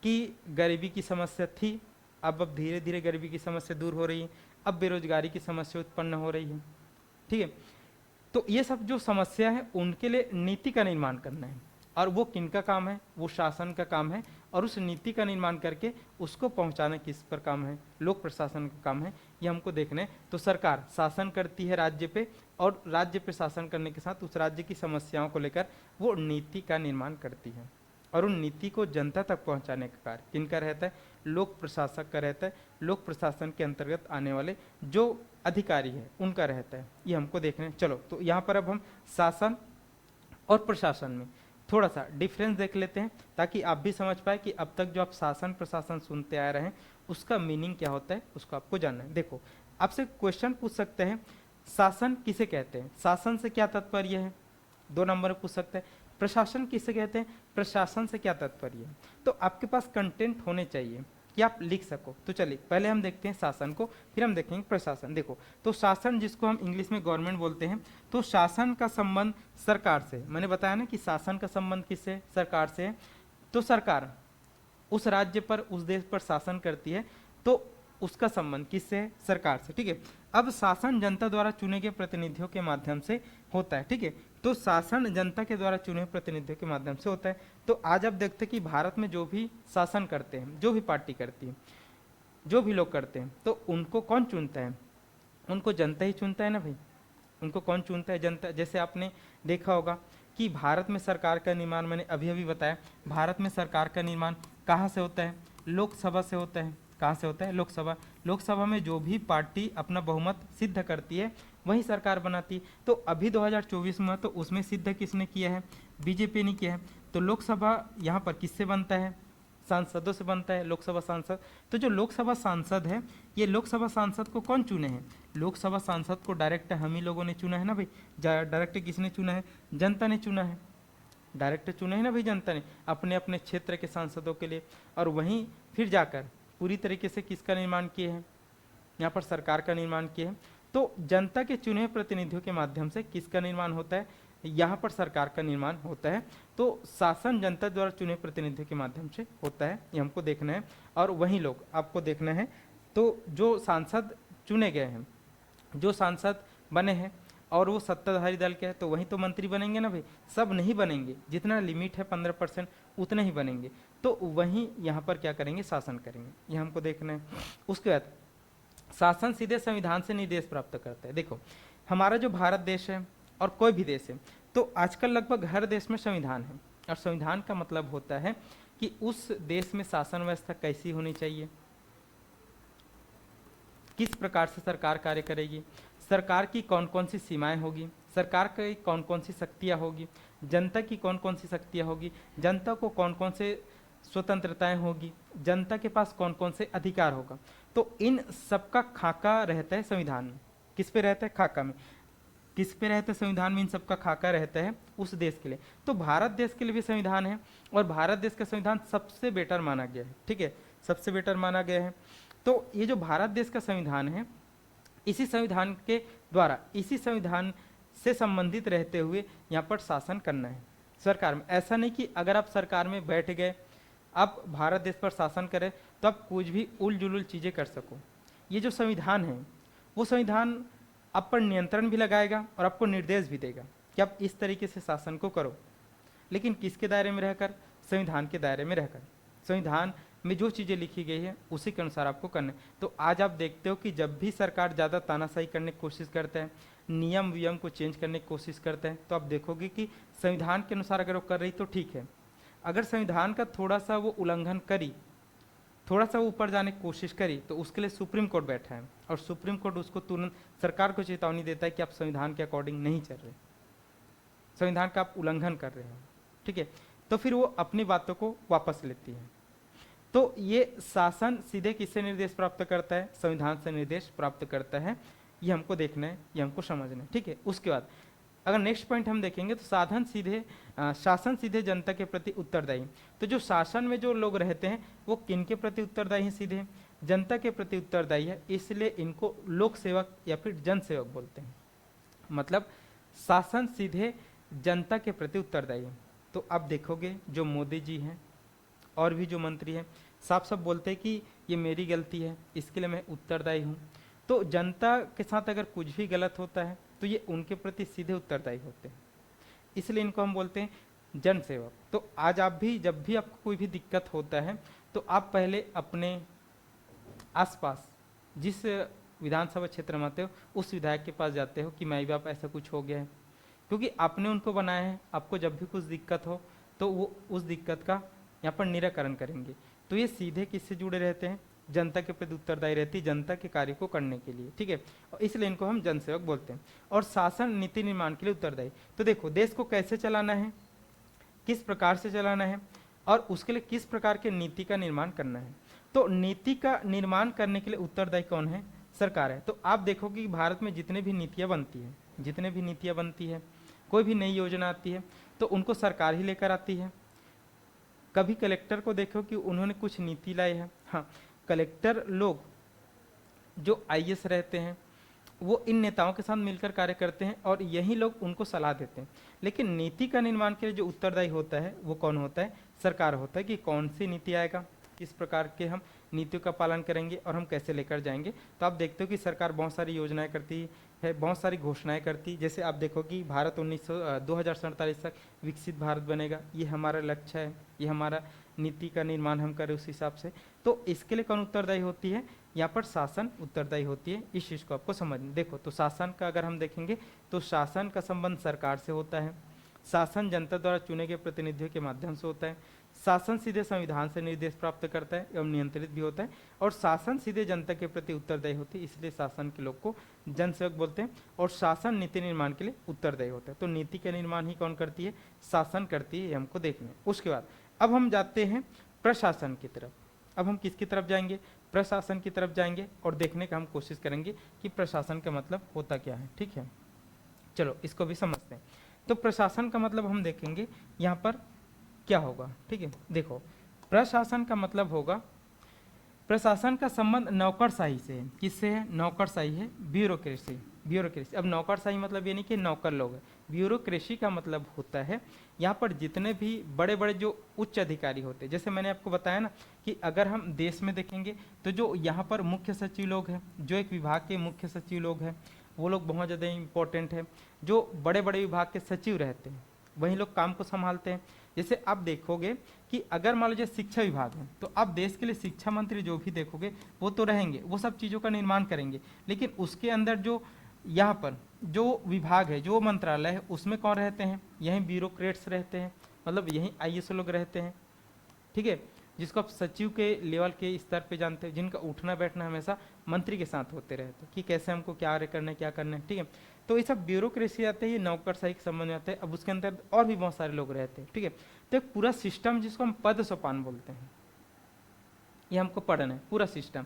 कि गरीबी की समस्या थी, अब धीरे धीरे गरीबी की समस्या दूर हो रही है, अब बेरोजगारी की समस्या उत्पन्न हो रही है, ठीक है। तो ये सब जो समस्या है उनके लिए नीति का निर्माण करना है, और वो किनका काम है? वो शासन का काम है। और उस नीति का निर्माण करके उसको पहुंचाना किस पर काम है? लोक प्रशासन का काम है। ये हमको देखना है। तो सरकार शासन करती है राज्य पे, और राज्य पे शासन करने के साथ उस राज्य की समस्याओं को लेकर वो नीति का निर्माण करती है, और उन नीति को जनता तक पहुंचाने का कार्य किनका रहता है? लोक प्रशासक का रहता है। लोक प्रशासन के अंतर्गत आने वाले जो अधिकारी है उनका रहता है। ये हमको देखना है। चलो, तो यहाँ पर अब हम शासन और प्रशासन में थोड़ा सा डिफरेंस देख लेते हैं, ताकि आप भी समझ पाए कि अब तक जो आप शासन प्रशासन सुनते आ रहे हैं उसका मीनिंग क्या होता है, उसको आपको जानना है। देखो, आपसे क्वेश्चन पूछ सकते हैं, शासन किसे कहते हैं? शासन से क्या तात्पर्य है? 2 नंबर पूछ सकते हैं। प्रशासन किसे कहते हैं? प्रशासन से क्या तात्पर्य है? तो आपके पास कंटेंट होने चाहिए कि आप लिख सको। तो चलिए पहले हम देखते हैं शासन को, फिर हम देखेंगे प्रशासन। देखो, तो शासन जिसको हम इंग्लिश में गवर्नमेंट बोलते हैं, तो शासन का संबंध सरकार से, मैंने बताया ना कि शासन का संबंध किससे? सरकार से है। तो सरकार उस राज्य पर, उस देश पर शासन करती है, तो उसका संबंध किससे है? सरकार से, ठीक है। अब शासन जनता द्वारा चुने गए प्रतिनिधियों के माध्यम से होता है, ठीक है। तो शासन जनता के द्वारा चुने प्रतिनिधियों के माध्यम से होता है। तो आज आप देखते हैं कि भारत में जो भी शासन करते हैं, जो भी पार्टी करती है, जो भी लोग करते हैं, तो उनको कौन चुनता है? उनको जनता ही चुनता है ना भाई। उनको कौन चुनता है? जनता। जैसे आपने देखा होगा कि भारत में सरकार का निर्माण, मैंने अभी अभी बताया, भारत में सरकार का निर्माण कहाँ से होता है? लोकसभा से होता है। कहाँ से होता है? लोकसभा। लोकसभा में जो भी पार्टी अपना बहुमत सिद्ध करती है वही सरकार बनाती है। तो अभी 2024 में तो उसमें सिद्ध किसने किया है? बीजेपी ने किया है। तो लोकसभा यहाँ पर किससे बनता है? सांसदों से बनता है, लोकसभा सांसद। तो जो लोकसभा सांसद है, ये लोकसभा सांसद को कौन चुने हैं? लोकसभा सांसद को डायरेक्ट हम ही लोगों ने चुना है ना भाई। डायरेक्ट किसने चुना है? जनता ने चुना है। डायरेक्ट चुने हैं ना भाई जनता ने, अपने अपने क्षेत्र के सांसदों के लिए। और वहीं फिर जाकर पूरी तरीके से किसका निर्माण किए हैं? यहाँ पर सरकार का निर्माण किए हैं। तो जनता के चुने प्रतिनिधियों के माध्यम से किसका निर्माण होता है? यहाँ पर सरकार का निर्माण होता है। तो शासन जनता द्वारा चुने प्रतिनिधियों के माध्यम से होता है, ये हमको देखना है। और वही लोग आपको देखना है। तो जो सांसद चुने गए हैं, जो सांसद बने हैं, और वो सत्ताधारी दल के हैं, तो वही तो मंत्री बनेंगे ना भाई। सब नहीं बनेंगे, जितना लिमिट है 15% उतने ही बनेंगे। तो वहीं यहाँ पर क्या करेंगे? शासन करेंगे। ये हमको देखना है। उसके बाद शासन सीधे संविधान से निर्देश प्राप्त करता है। देखो हमारा जो भारत देश है और कोई भी देश है, तो आजकल लगभग हर देश में संविधान है, और संविधान का मतलब होता है कि उस देश में शासन व्यवस्था कैसी होनी चाहिए, किस प्रकार से सरकार कार्य करेगी, सरकार की कौन कौन सी सीमाएं होगी, सरकार की कौन कौन सी शक्तियां होगी, जनता की कौन कौन सी शक्तियां होगी, जनता को कौन कौन से स्वतंत्रताएं होगी, जनता के पास कौन कौन से अधिकार होगा। तो इन सबका खाका रहता है संविधान में। किस पे रहता है? खाका में। किस पे रहता है संविधान में? इन सबका खाका रहता है उस देश के लिए। तो भारत देश के लिए भी संविधान है, और भारत देश का संविधान सबसे बेटर माना गया है, ठीक है, सबसे बेटर माना गया है। तो ये जो भारत देश का संविधान है, इसी संविधान के द्वारा, इसी संविधान से संबंधित रहते हुए यहाँ पर शासन करना है सरकार में। ऐसा नहीं कि अगर आप सरकार में बैठ गए, आप भारत देश पर शासन करें, तो आप कुछ भी उल जुलूल चीज़ें कर सको। ये जो संविधान है, वो संविधान आप पर नियंत्रण भी लगाएगा और आपको निर्देश भी देगा कि आप इस तरीके से शासन को करो, लेकिन किसके दायरे में रहकर? संविधान के दायरे में रहकर। संविधान में जो चीज़ें लिखी गई है उसी के अनुसार आपको करना है। तो आज आप देखते हो कि जब भी सरकार ज़्यादा तानाशाही करने की कोशिश करता है, नियम वियम को चेंज करने की कोशिश करता है, तो आप देखोगे कि संविधान के अनुसार अगर वो कर रही तो ठीक है। अगर संविधान का थोड़ा सा वो उल्लंघन करी, थोड़ा सा ऊपर जाने की कोशिश करी, तो उसके लिए सुप्रीम कोर्ट बैठा है, और सुप्रीम कोर्ट उसको तुरंत सरकार को चेतावनी देता है कि आप संविधान के अकॉर्डिंग नहीं चल रहे, संविधान का आप उल्लंघन कर रहे हो, ठीक है। तो फिर वो अपनी बातों को वापस लेती है। तो ये शासन सीधे किससे निर्देश प्राप्त करता है? संविधान से निर्देश प्राप्त करता है। ये हमको देखना है, ये हमको समझना है, ठीक है। उसके बाद अगर नेक्स्ट पॉइंट हम देखेंगे तो शासन सीधे जनता के प्रति उत्तरदायी। तो जो शासन में जो लोग रहते हैं वो किन के प्रति उत्तरदायी हैं? सीधे जनता के प्रति उत्तरदायी है, इसलिए इनको लोक सेवक या फिर जन सेवक बोलते हैं। मतलब शासन सीधे जनता के प्रति उत्तरदायी है। तो आप देखोगे जो मोदी जी हैं और भी जो मंत्री हैं, साफ साफ बोलते हैं कि ये मेरी गलती है, इसके लिए मैं उत्तरदायी हूँ। तो जनता के साथ अगर कुछ भी गलत होता है तो ये उनके प्रति सीधे उत्तरदायी होते हैं, इसलिए इनको हम बोलते हैं जन सेवक। तो आज आप भी जब भी आपको कोई भी दिक्कत होता है तो आप पहले अपने आसपास जिस विधानसभा क्षेत्र में आते हो उस विधायक के पास जाते हो कि माई बाप ऐसा कुछ हो गया है, क्योंकि आपने उनको बनाया है। आपको जब भी कुछ दिक्कत हो तो वो उस दिक्कत का यहाँ पर निराकरण करेंगे। तो ये सीधे किससे जुड़े रहते हैं? जनता के प्रति उत्तरदायी रहती है, जनता के कार्य को करने के लिए, ठीक है। और इसलिए इनको हम जनसेवक बोलते हैं। और शासन नीति निर्माण के लिए उत्तरदायी। तो देखो देश को कैसे चलाना है, किस प्रकार से चलाना है, और उसके लिए किस प्रकार के नीति का निर्माण करना है। तो नीति का निर्माण करने के लिए उत्तरदायी कौन है? सरकार है। तो आप देखोगे कि भारत में जितने भी नीतियाँ बनती है, कोई भी नई योजना आती है तो उनको सरकार ही लेकर आती है। कभी कलेक्टर को देखो कि उन्होंने कुछ नीति लाई है। हाँ, कलेक्टर लोग जो आईएएस रहते हैं वो इन नेताओं के साथ मिलकर कार्य करते हैं और यही लोग उनको सलाह देते हैं। लेकिन नीति का निर्माण के लिए जो उत्तरदायी होता है वो कौन होता है? सरकार होता है, कि कौन सी नीति आएगा, किस प्रकार के हम नीतियों का पालन करेंगे और हम कैसे लेकर जाएंगे। तो आप देखते हो कि सरकार बहुत सारी योजनाएं करती है, बहुत सारी घोषणाएं करती। जैसे आप देखो कि भारत 2047 तक विकसित भारत बनेगा, ये हमारा लक्ष्य है, ये हमारा नीति का निर्माण हम करें उस हिसाब से। तो इसके लिए कौन उत्तरदायी होती है? यहाँ पर शासन उत्तरदायी होती है। इस चीज़ को आपको समझना। देखो तो शासन का अगर हम देखेंगे तो शासन का संबंध सरकार से होता है, शासन जनता द्वारा चुने गए प्रतिनिधियों के माध्यम से होता है, शासन सीधे संविधान से निर्देश प्राप्त करता है एवं नियंत्रित भी होता है, और शासन सीधे जनता के प्रति उत्तरदायी होती है, इसलिए शासन के लोग को जनसेवक बोलते हैं। और शासन नीति निर्माण के लिए उत्तरदायी होता है। तो नीति का निर्माण ही कौन करती है? शासन करती है, ये हमको देखना है। उसके बाद अब हम जाते हैं प्रशासन की तरफ। अब हम किसकी तरफ जाएंगे? प्रशासन की तरफ जाएंगे और देखने का हम कोशिश करेंगे कि प्रशासन का मतलब होता क्या है, ठीक है। चलो इसको भी समझते हैं। तो प्रशासन का मतलब हम देखेंगे यहाँ पर क्या होगा, ठीक है। देखो प्रशासन का मतलब होगा, प्रशासन का संबंध नौकरशाही से है। किससे है? नौकरशाही है, ब्यूरोक्रेसी। अब नौकरशाही मतलब ये नहीं कि नौकर लोग हैं, ब्यूरोक्रेसी का मतलब होता है यहाँ पर जितने भी बड़े बड़े जो उच्च अधिकारी होते हैं। जैसे मैंने आपको बताया ना कि अगर हम देश में देखेंगे तो जो यहाँ पर मुख्य सचिव लोग हैं, जो एक विभाग के मुख्य सचिव लोग हैं, वो लोग बहुत ज़्यादा इम्पोर्टेंट है। जो बड़े बड़े विभाग के सचिव रहते हैं वही लोग काम को संभालते हैं। जैसे आप देखोगे कि अगर मान लीजिए शिक्षा विभाग है तो आप देश के लिए शिक्षा मंत्री जो भी देखोगे वो तो रहेंगे, वो सब चीज़ों का निर्माण करेंगे, लेकिन उसके अंदर जो यहाँ पर जो विभाग है, जो मंत्रालय है, उसमें कौन रहते हैं? यहीं ब्यूरोक्रेट्स रहते हैं, मतलब यहीं आईएएस लोग रहते हैं, ठीक है, जिसको आप सचिव के लेवल के स्तर पे जानते हैं, जिनका उठना बैठना हमेशा मंत्री के साथ होते रहते हैं कि कैसे हमको क्या करना है, क्या करना है, ठीक है। तो ये सब ब्यूरोक्रेसी आते हैं, ये नौकरशाही के संबंध में आते हैं। अब उसके अंदर और भी बहुत सारे लोग रहते हैं, ठीक है। तो एक पूरा सिस्टम जिसको हम पद सोपान बोलते हैं, ये हमको पढ़ना है, पूरा सिस्टम,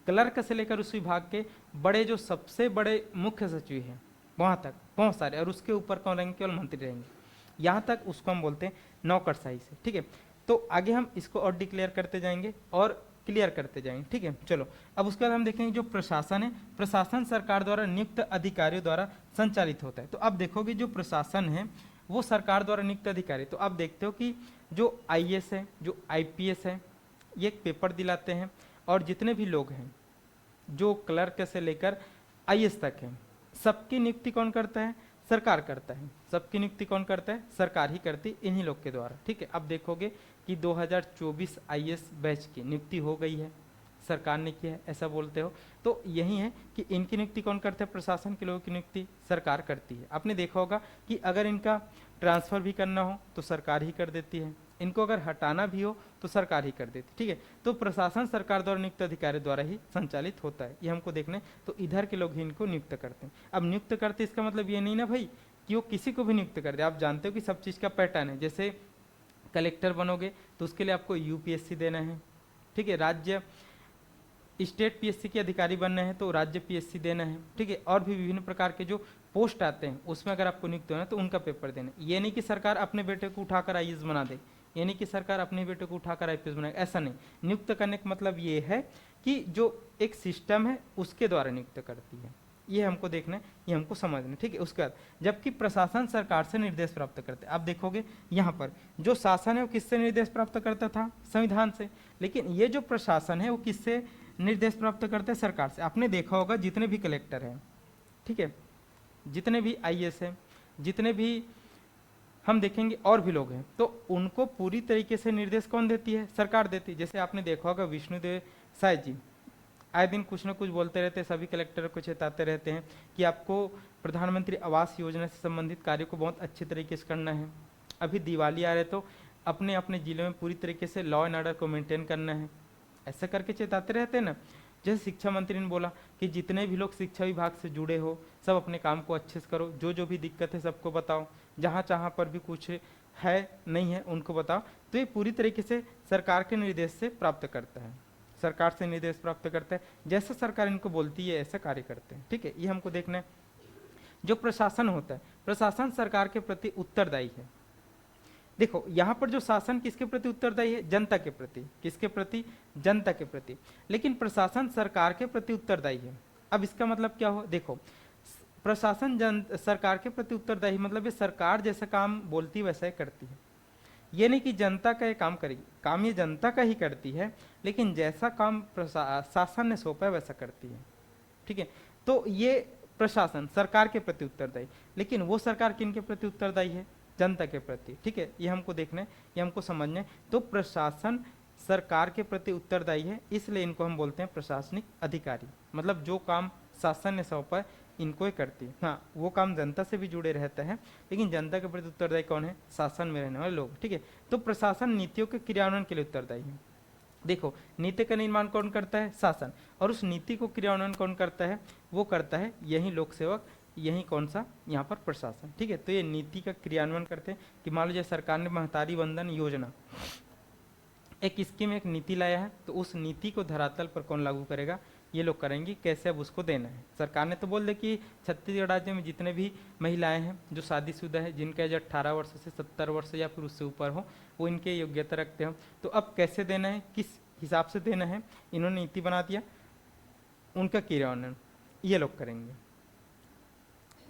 क्लर्क से लेकर उस विभाग के बड़े जो सबसे बड़े मुख्य सचिव हैं वहाँ तक बहुत सारे, और उसके ऊपर कौन रहेंगे? केवल मंत्री रहेंगे, यहाँ तक उसको हम बोलते हैं नौकरशाही से, ठीक है। तो आगे हम इसको और डिक्लेयर करते जाएंगे और क्लियर करते जाएंगे, ठीक है। चलो अब उसके बाद हम देखेंगे जो प्रशासन है, प्रशासन सरकार द्वारा नियुक्त अधिकारियों द्वारा संचालित होता है। तो आप देखोगे जो प्रशासन है वो सरकार द्वारा नियुक्त अधिकारी, तो आप देखते हो कि जो आईएएस है, जो आईपीएस है, ये एक पेपर दिलाते हैं, और जितने भी लोग हैं जो क्लर्क से लेकर आईएएस तक हैं, सबकी नियुक्ति कौन करता है? सरकार करता है। सबकी नियुक्ति कौन करता है? सरकार ही करती, इन्हीं लोग के द्वारा, ठीक है। अब देखोगे कि 2024 आईएएस बैच की नियुक्ति हो गई है, सरकार ने किया है, ऐसा बोलते हो। तो यही है कि इनकी नियुक्ति कौन करता है? प्रशासन के लोगों की नियुक्ति सरकार करती है। आपने देखा होगा कि अगर इनका ट्रांसफ़र भी करना हो तो सरकार ही कर देती है, इनको अगर हटाना भी हो तो सरकार ही कर देती, ठीक है। तो प्रशासन सरकार द्वारा नियुक्त अधिकारी द्वारा ही संचालित होता है, ये हमको देखना है। तो इधर के लोग ही इनको नियुक्त करते हैं। अब नियुक्त करते इसका मतलब ये नहीं ना भाई कि वो किसी को भी नियुक्त कर दे। आप जानते हो कि सब चीज़ का पैटर्न है। जैसे कलेक्टर बनोगे तो उसके लिए आपको यूपीएससी देना है, ठीक है। राज्य स्टेट पीएससी के अधिकारी बनना है तो राज्य पीएससी देना है, ठीक है। और भी विभिन्न प्रकार के जो पोस्ट आते हैं उसमें अगर आपको नियुक्त होना है तो उनका पेपर देना है। ये नहीं कि सरकार अपने बेटे को उठाकर आईएएस बना दे, ये नहीं कि सरकार अपने बेटे को उठाकर आईपीएस बनाए, ऐसा नहीं। नियुक्त करने का मतलब ये है कि जो एक सिस्टम है उसके द्वारा नियुक्त करती है, ये हमको देखना है, ये हमको समझना है, ठीक है। उसके बाद जबकि प्रशासन सरकार से निर्देश प्राप्त करते हैं। आप देखोगे यहाँ पर जो शासन है वो किससे निर्देश प्राप्त करता था? संविधान से। लेकिन ये जो प्रशासन है वो किससे निर्देश प्राप्त करते हैं? सरकार से। आपने देखा होगा जितने भी कलेक्टर हैं, ठीक है, जितने भी आईएएस हैं, जितने भी हम देखेंगे और भी लोग हैं, तो उनको पूरी तरीके से निर्देश कौन देती है? सरकार देती है। जैसे आपने देखा होगा विष्णुदेव साय जी आए दिन कुछ ना कुछ बोलते रहते हैं, सभी कलेक्टर को चेताते रहते हैं कि आपको प्रधानमंत्री आवास योजना से संबंधित कार्य को बहुत अच्छे तरीके से करना है। अभी दिवाली आ रहे तो अपने अपने ज़िले में पूरी तरीके से लॉ एंड ऑर्डर को मेंटेन करना है, ऐसा करके चेताते रहते हैं ना। जैसे शिक्षा मंत्री ने बोला कि जितने भी लोग शिक्षा विभाग से जुड़े हो सब अपने काम को अच्छे से करो, जो भी दिक्कत है सबको बताओ, जहाँ पर भी कुछ है नहीं है उनको बताओ। तो ये पूरी तरीके से सरकार के निर्देश से प्राप्त करता है, सरकार से निर्देश प्राप्त करता है, जैसा सरकार इनको बोलती है ऐसा कार्य करते हैं, ठीक है। ये हमको देखना है। जो प्रशासन होता है, प्रशासन सरकार के प्रति उत्तरदायी है। देखो यहाँ पर जो शासन किसके प्रति उत्तरदायी है? जनता के प्रति। किसके प्रति? जनता के प्रति। लेकिन प्रशासन सरकार के प्रति उत्तरदायी है। अब इसका मतलब क्या हो? देखो प्रशासन सरकार के प्रति उत्तरदायी मतलब ये सरकार जैसा काम बोलती है वैसा ही करती है। ये नहीं कि जनता का ये काम करेगी, काम ये जनता का ही करती है, लेकिन जैसा काम शासन ने सौंपा है वैसा करती है, ठीक है। तो ये प्रशासन सरकार के प्रति उत्तरदायी, लेकिन वो सरकार किन के प्रति उत्तरदायी है? जनता के प्रति, ठीक है। ये हमको देखना है, ये हमको समझना है। तो प्रशासन सरकार के प्रति उत्तरदायी है, इसलिए इनको हम बोलते हैं प्रशासनिक अधिकारी। मतलब जो काम शासन ने सौंपा है इनको ही करती है। हाँ, वो काम जनता से भी जुड़े रहता है, लेकिन जनता के प्रति उत्तरदायी कौन है? शासन में रहने वाले लोग, ठीक है। तो प्रशासन नीतियों के क्रियान्वयन के लिए उत्तरदायी है। देखो नीति का निर्माण कौन करता है? शासन। और उस नीति को क्रियान्वयन कौन करता है? वो करता है यही लोक सेवक, यही कौन सा? यहाँ पर प्रशासन, ठीक है। तो ये नीति का क्रियान्वयन करते हैं कि मान लीजिए सरकार ने महतारी वंदन योजना एक स्कीम, एक नीति लाया है, तो उस नीति को धरातल पर कौन लागू करेगा? ये लोग करेंगे। कैसे? अब उसको देना है। सरकार ने तो बोल दे कि छत्तीसगढ़ राज्य में जितने भी महिलाएं हैं जो शादीशुदा है, जिनका एज 18 वर्ष से 70 वर्ष या फिर उससे ऊपर हो, वो इनके योग्यता रखते हो, तो अब कैसे देना है, किस हिसाब से देना है, इन्होंने नीति बना दिया, उनका क्रियान्वयन ये लोग करेंगे,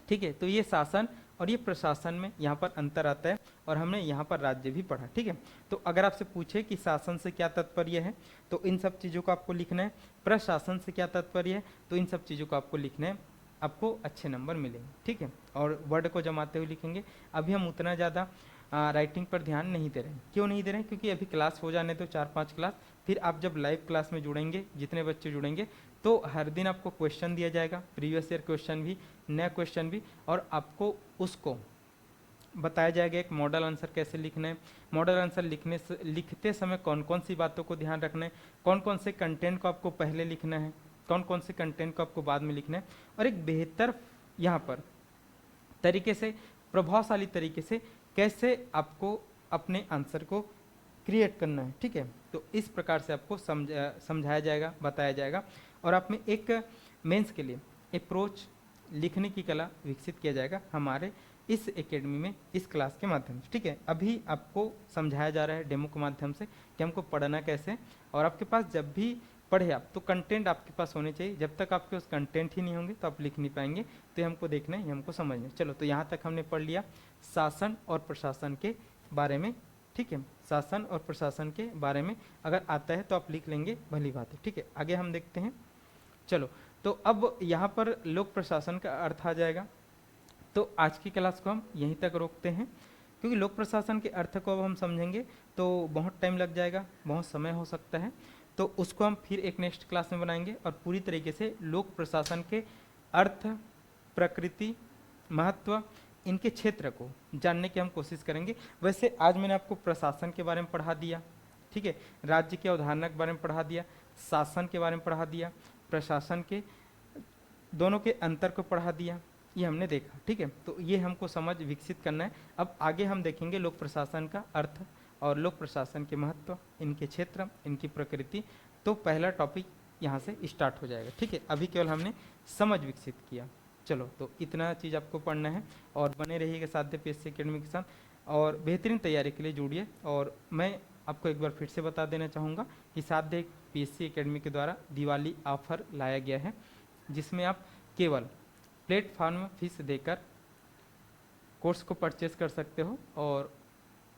ठीक है। तो ये शासन और ये प्रशासन में यहाँ पर अंतर आता है, और हमने यहाँ पर राज्य भी पढ़ा, ठीक है। तो अगर आपसे पूछे कि शासन से क्या तात्पर्य है, तो इन सब चीज़ों को आपको लिखना है। प्रशासन से क्या तात्पर्य है, तो इन सब चीज़ों को आपको लिखना है। आपको अच्छे नंबर मिलेंगे, ठीक है। और वर्ड को जमाते हुए लिखेंगे। अभी हम उतना ज़्यादा राइटिंग पर ध्यान नहीं दे रहे हैं। क्यों नहीं दे रहे हैं? क्योंकि अभी क्लास हो जाने तो 4-5 क्लास, फिर आप जब लाइव क्लास में जुड़ेंगे, जितने बच्चे जुड़ेंगे, तो हर दिन आपको क्वेश्चन दिया जाएगा, प्रीवियस ईयर क्वेश्चन भी, नया क्वेश्चन भी, और आपको उसको बताया जाएगा एक मॉडल आंसर कैसे लिखना है। मॉडल आंसर लिखते समय कौन कौन सी बातों को ध्यान रखना है, कौन कौन से कंटेंट को आपको पहले लिखना है, कौन कौन से कंटेंट को आपको बाद में लिखना है, और एक बेहतर यहाँ पर तरीके से, प्रभावशाली तरीके से कैसे आपको अपने आंसर को क्रिएट करना है, ठीक है। तो इस प्रकार से आपको समझाया जाएगा, बताया जाएगा, और आप में एक मेंस के लिए अप्रोच, लिखने की कला विकसित किया जाएगा हमारे इस एकेडमी में, इस क्लास के माध्यम से, ठीक है। अभी आपको समझाया जा रहा है डेमो के माध्यम से कि हमको पढ़ना कैसे है, और आपके पास जब भी पढ़े आप, तो कंटेंट आपके पास होने चाहिए। जब तक आपके उस कंटेंट ही नहीं होंगे तो आप लिख नहीं पाएंगे। तो ये हमको देखना है, ये हमको समझना है। चलो, तो यहाँ तक हमने पढ़ लिया शासन और प्रशासन के बारे में, ठीक है। शासन और प्रशासन के बारे में अगर आता है तो आप लिख लेंगे, भली बात है, ठीक है। आगे हम देखते हैं। चलो, तो अब यहाँ पर लोक प्रशासन का अर्थ आ जाएगा। तो आज की क्लास को हम यहीं तक रोकते हैं, क्योंकि लोक प्रशासन के अर्थ को अब हम समझेंगे तो बहुत टाइम लग जाएगा, बहुत समय हो सकता है। तो उसको हम फिर एक नेक्स्ट क्लास में बनाएंगे, और पूरी तरीके से लोक प्रशासन के अर्थ, प्रकृति, महत्व, इनके क्षेत्र को जानने की हम कोशिश करेंगे। वैसे आज मैंने आपको प्रशासन के बारे में पढ़ा दिया, ठीक है, राज्य के अवधारणा के बारे में पढ़ा दिया, शासन के बारे में पढ़ा दिया, प्रशासन के दोनों के अंतर को पढ़ा दिया, ये हमने देखा, ठीक है। तो ये हमको समझ विकसित करना है। अब आगे हम देखेंगे लोक प्रशासन का अर्थ और लोक प्रशासन के महत्व, इनके क्षेत्र, इनकी प्रकृति। तो पहला टॉपिक यहाँ से स्टार्ट हो जाएगा, ठीक है। अभी केवल हमने समझ विकसित किया। चलो, तो इतना चीज़ आपको पढ़ना है, और बने रहिएगा साध्य PSC एकेडमी के साथ, और बेहतरीन तैयारी के लिए जुड़िए। और मैं आपको एक बार फिर से बता देना चाहूँगा कि साध्य PSC एकेडमी के द्वारा दिवाली ऑफर लाया गया है, जिसमें आप केवल प्लेटफॉर्म फीस देकर कोर्स को परचेस कर सकते हो, और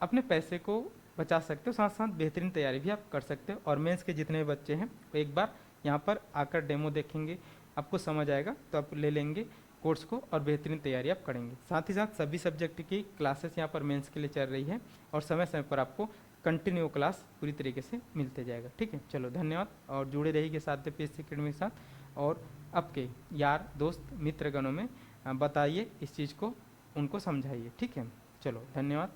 अपने पैसे को बचा सकते हो, साथ साथ बेहतरीन तैयारी भी आप कर सकते हो। और मेंस के जितने बच्चे हैं वो एक बार यहाँ पर आकर डेमो देखेंगे, आपको समझ आएगा, तो आप ले लेंगे कोर्स को, और बेहतरीन तैयारी आप करेंगे। साथ ही साथ सभी सब्जेक्ट की क्लासेस यहाँ पर मेंस के लिए चल रही है, और समय समय पर आपको कंटिन्यू क्लास पूरी तरीके से मिलते जाएगा, ठीक है। चलो, धन्यवाद, और जुड़े रहिए साध्य PSC एकेडमी के साथ, और आपके यार, दोस्त, मित्रगणों में बताइए इस चीज़ को, उनको समझाइए, ठीक है। चलो, धन्यवाद।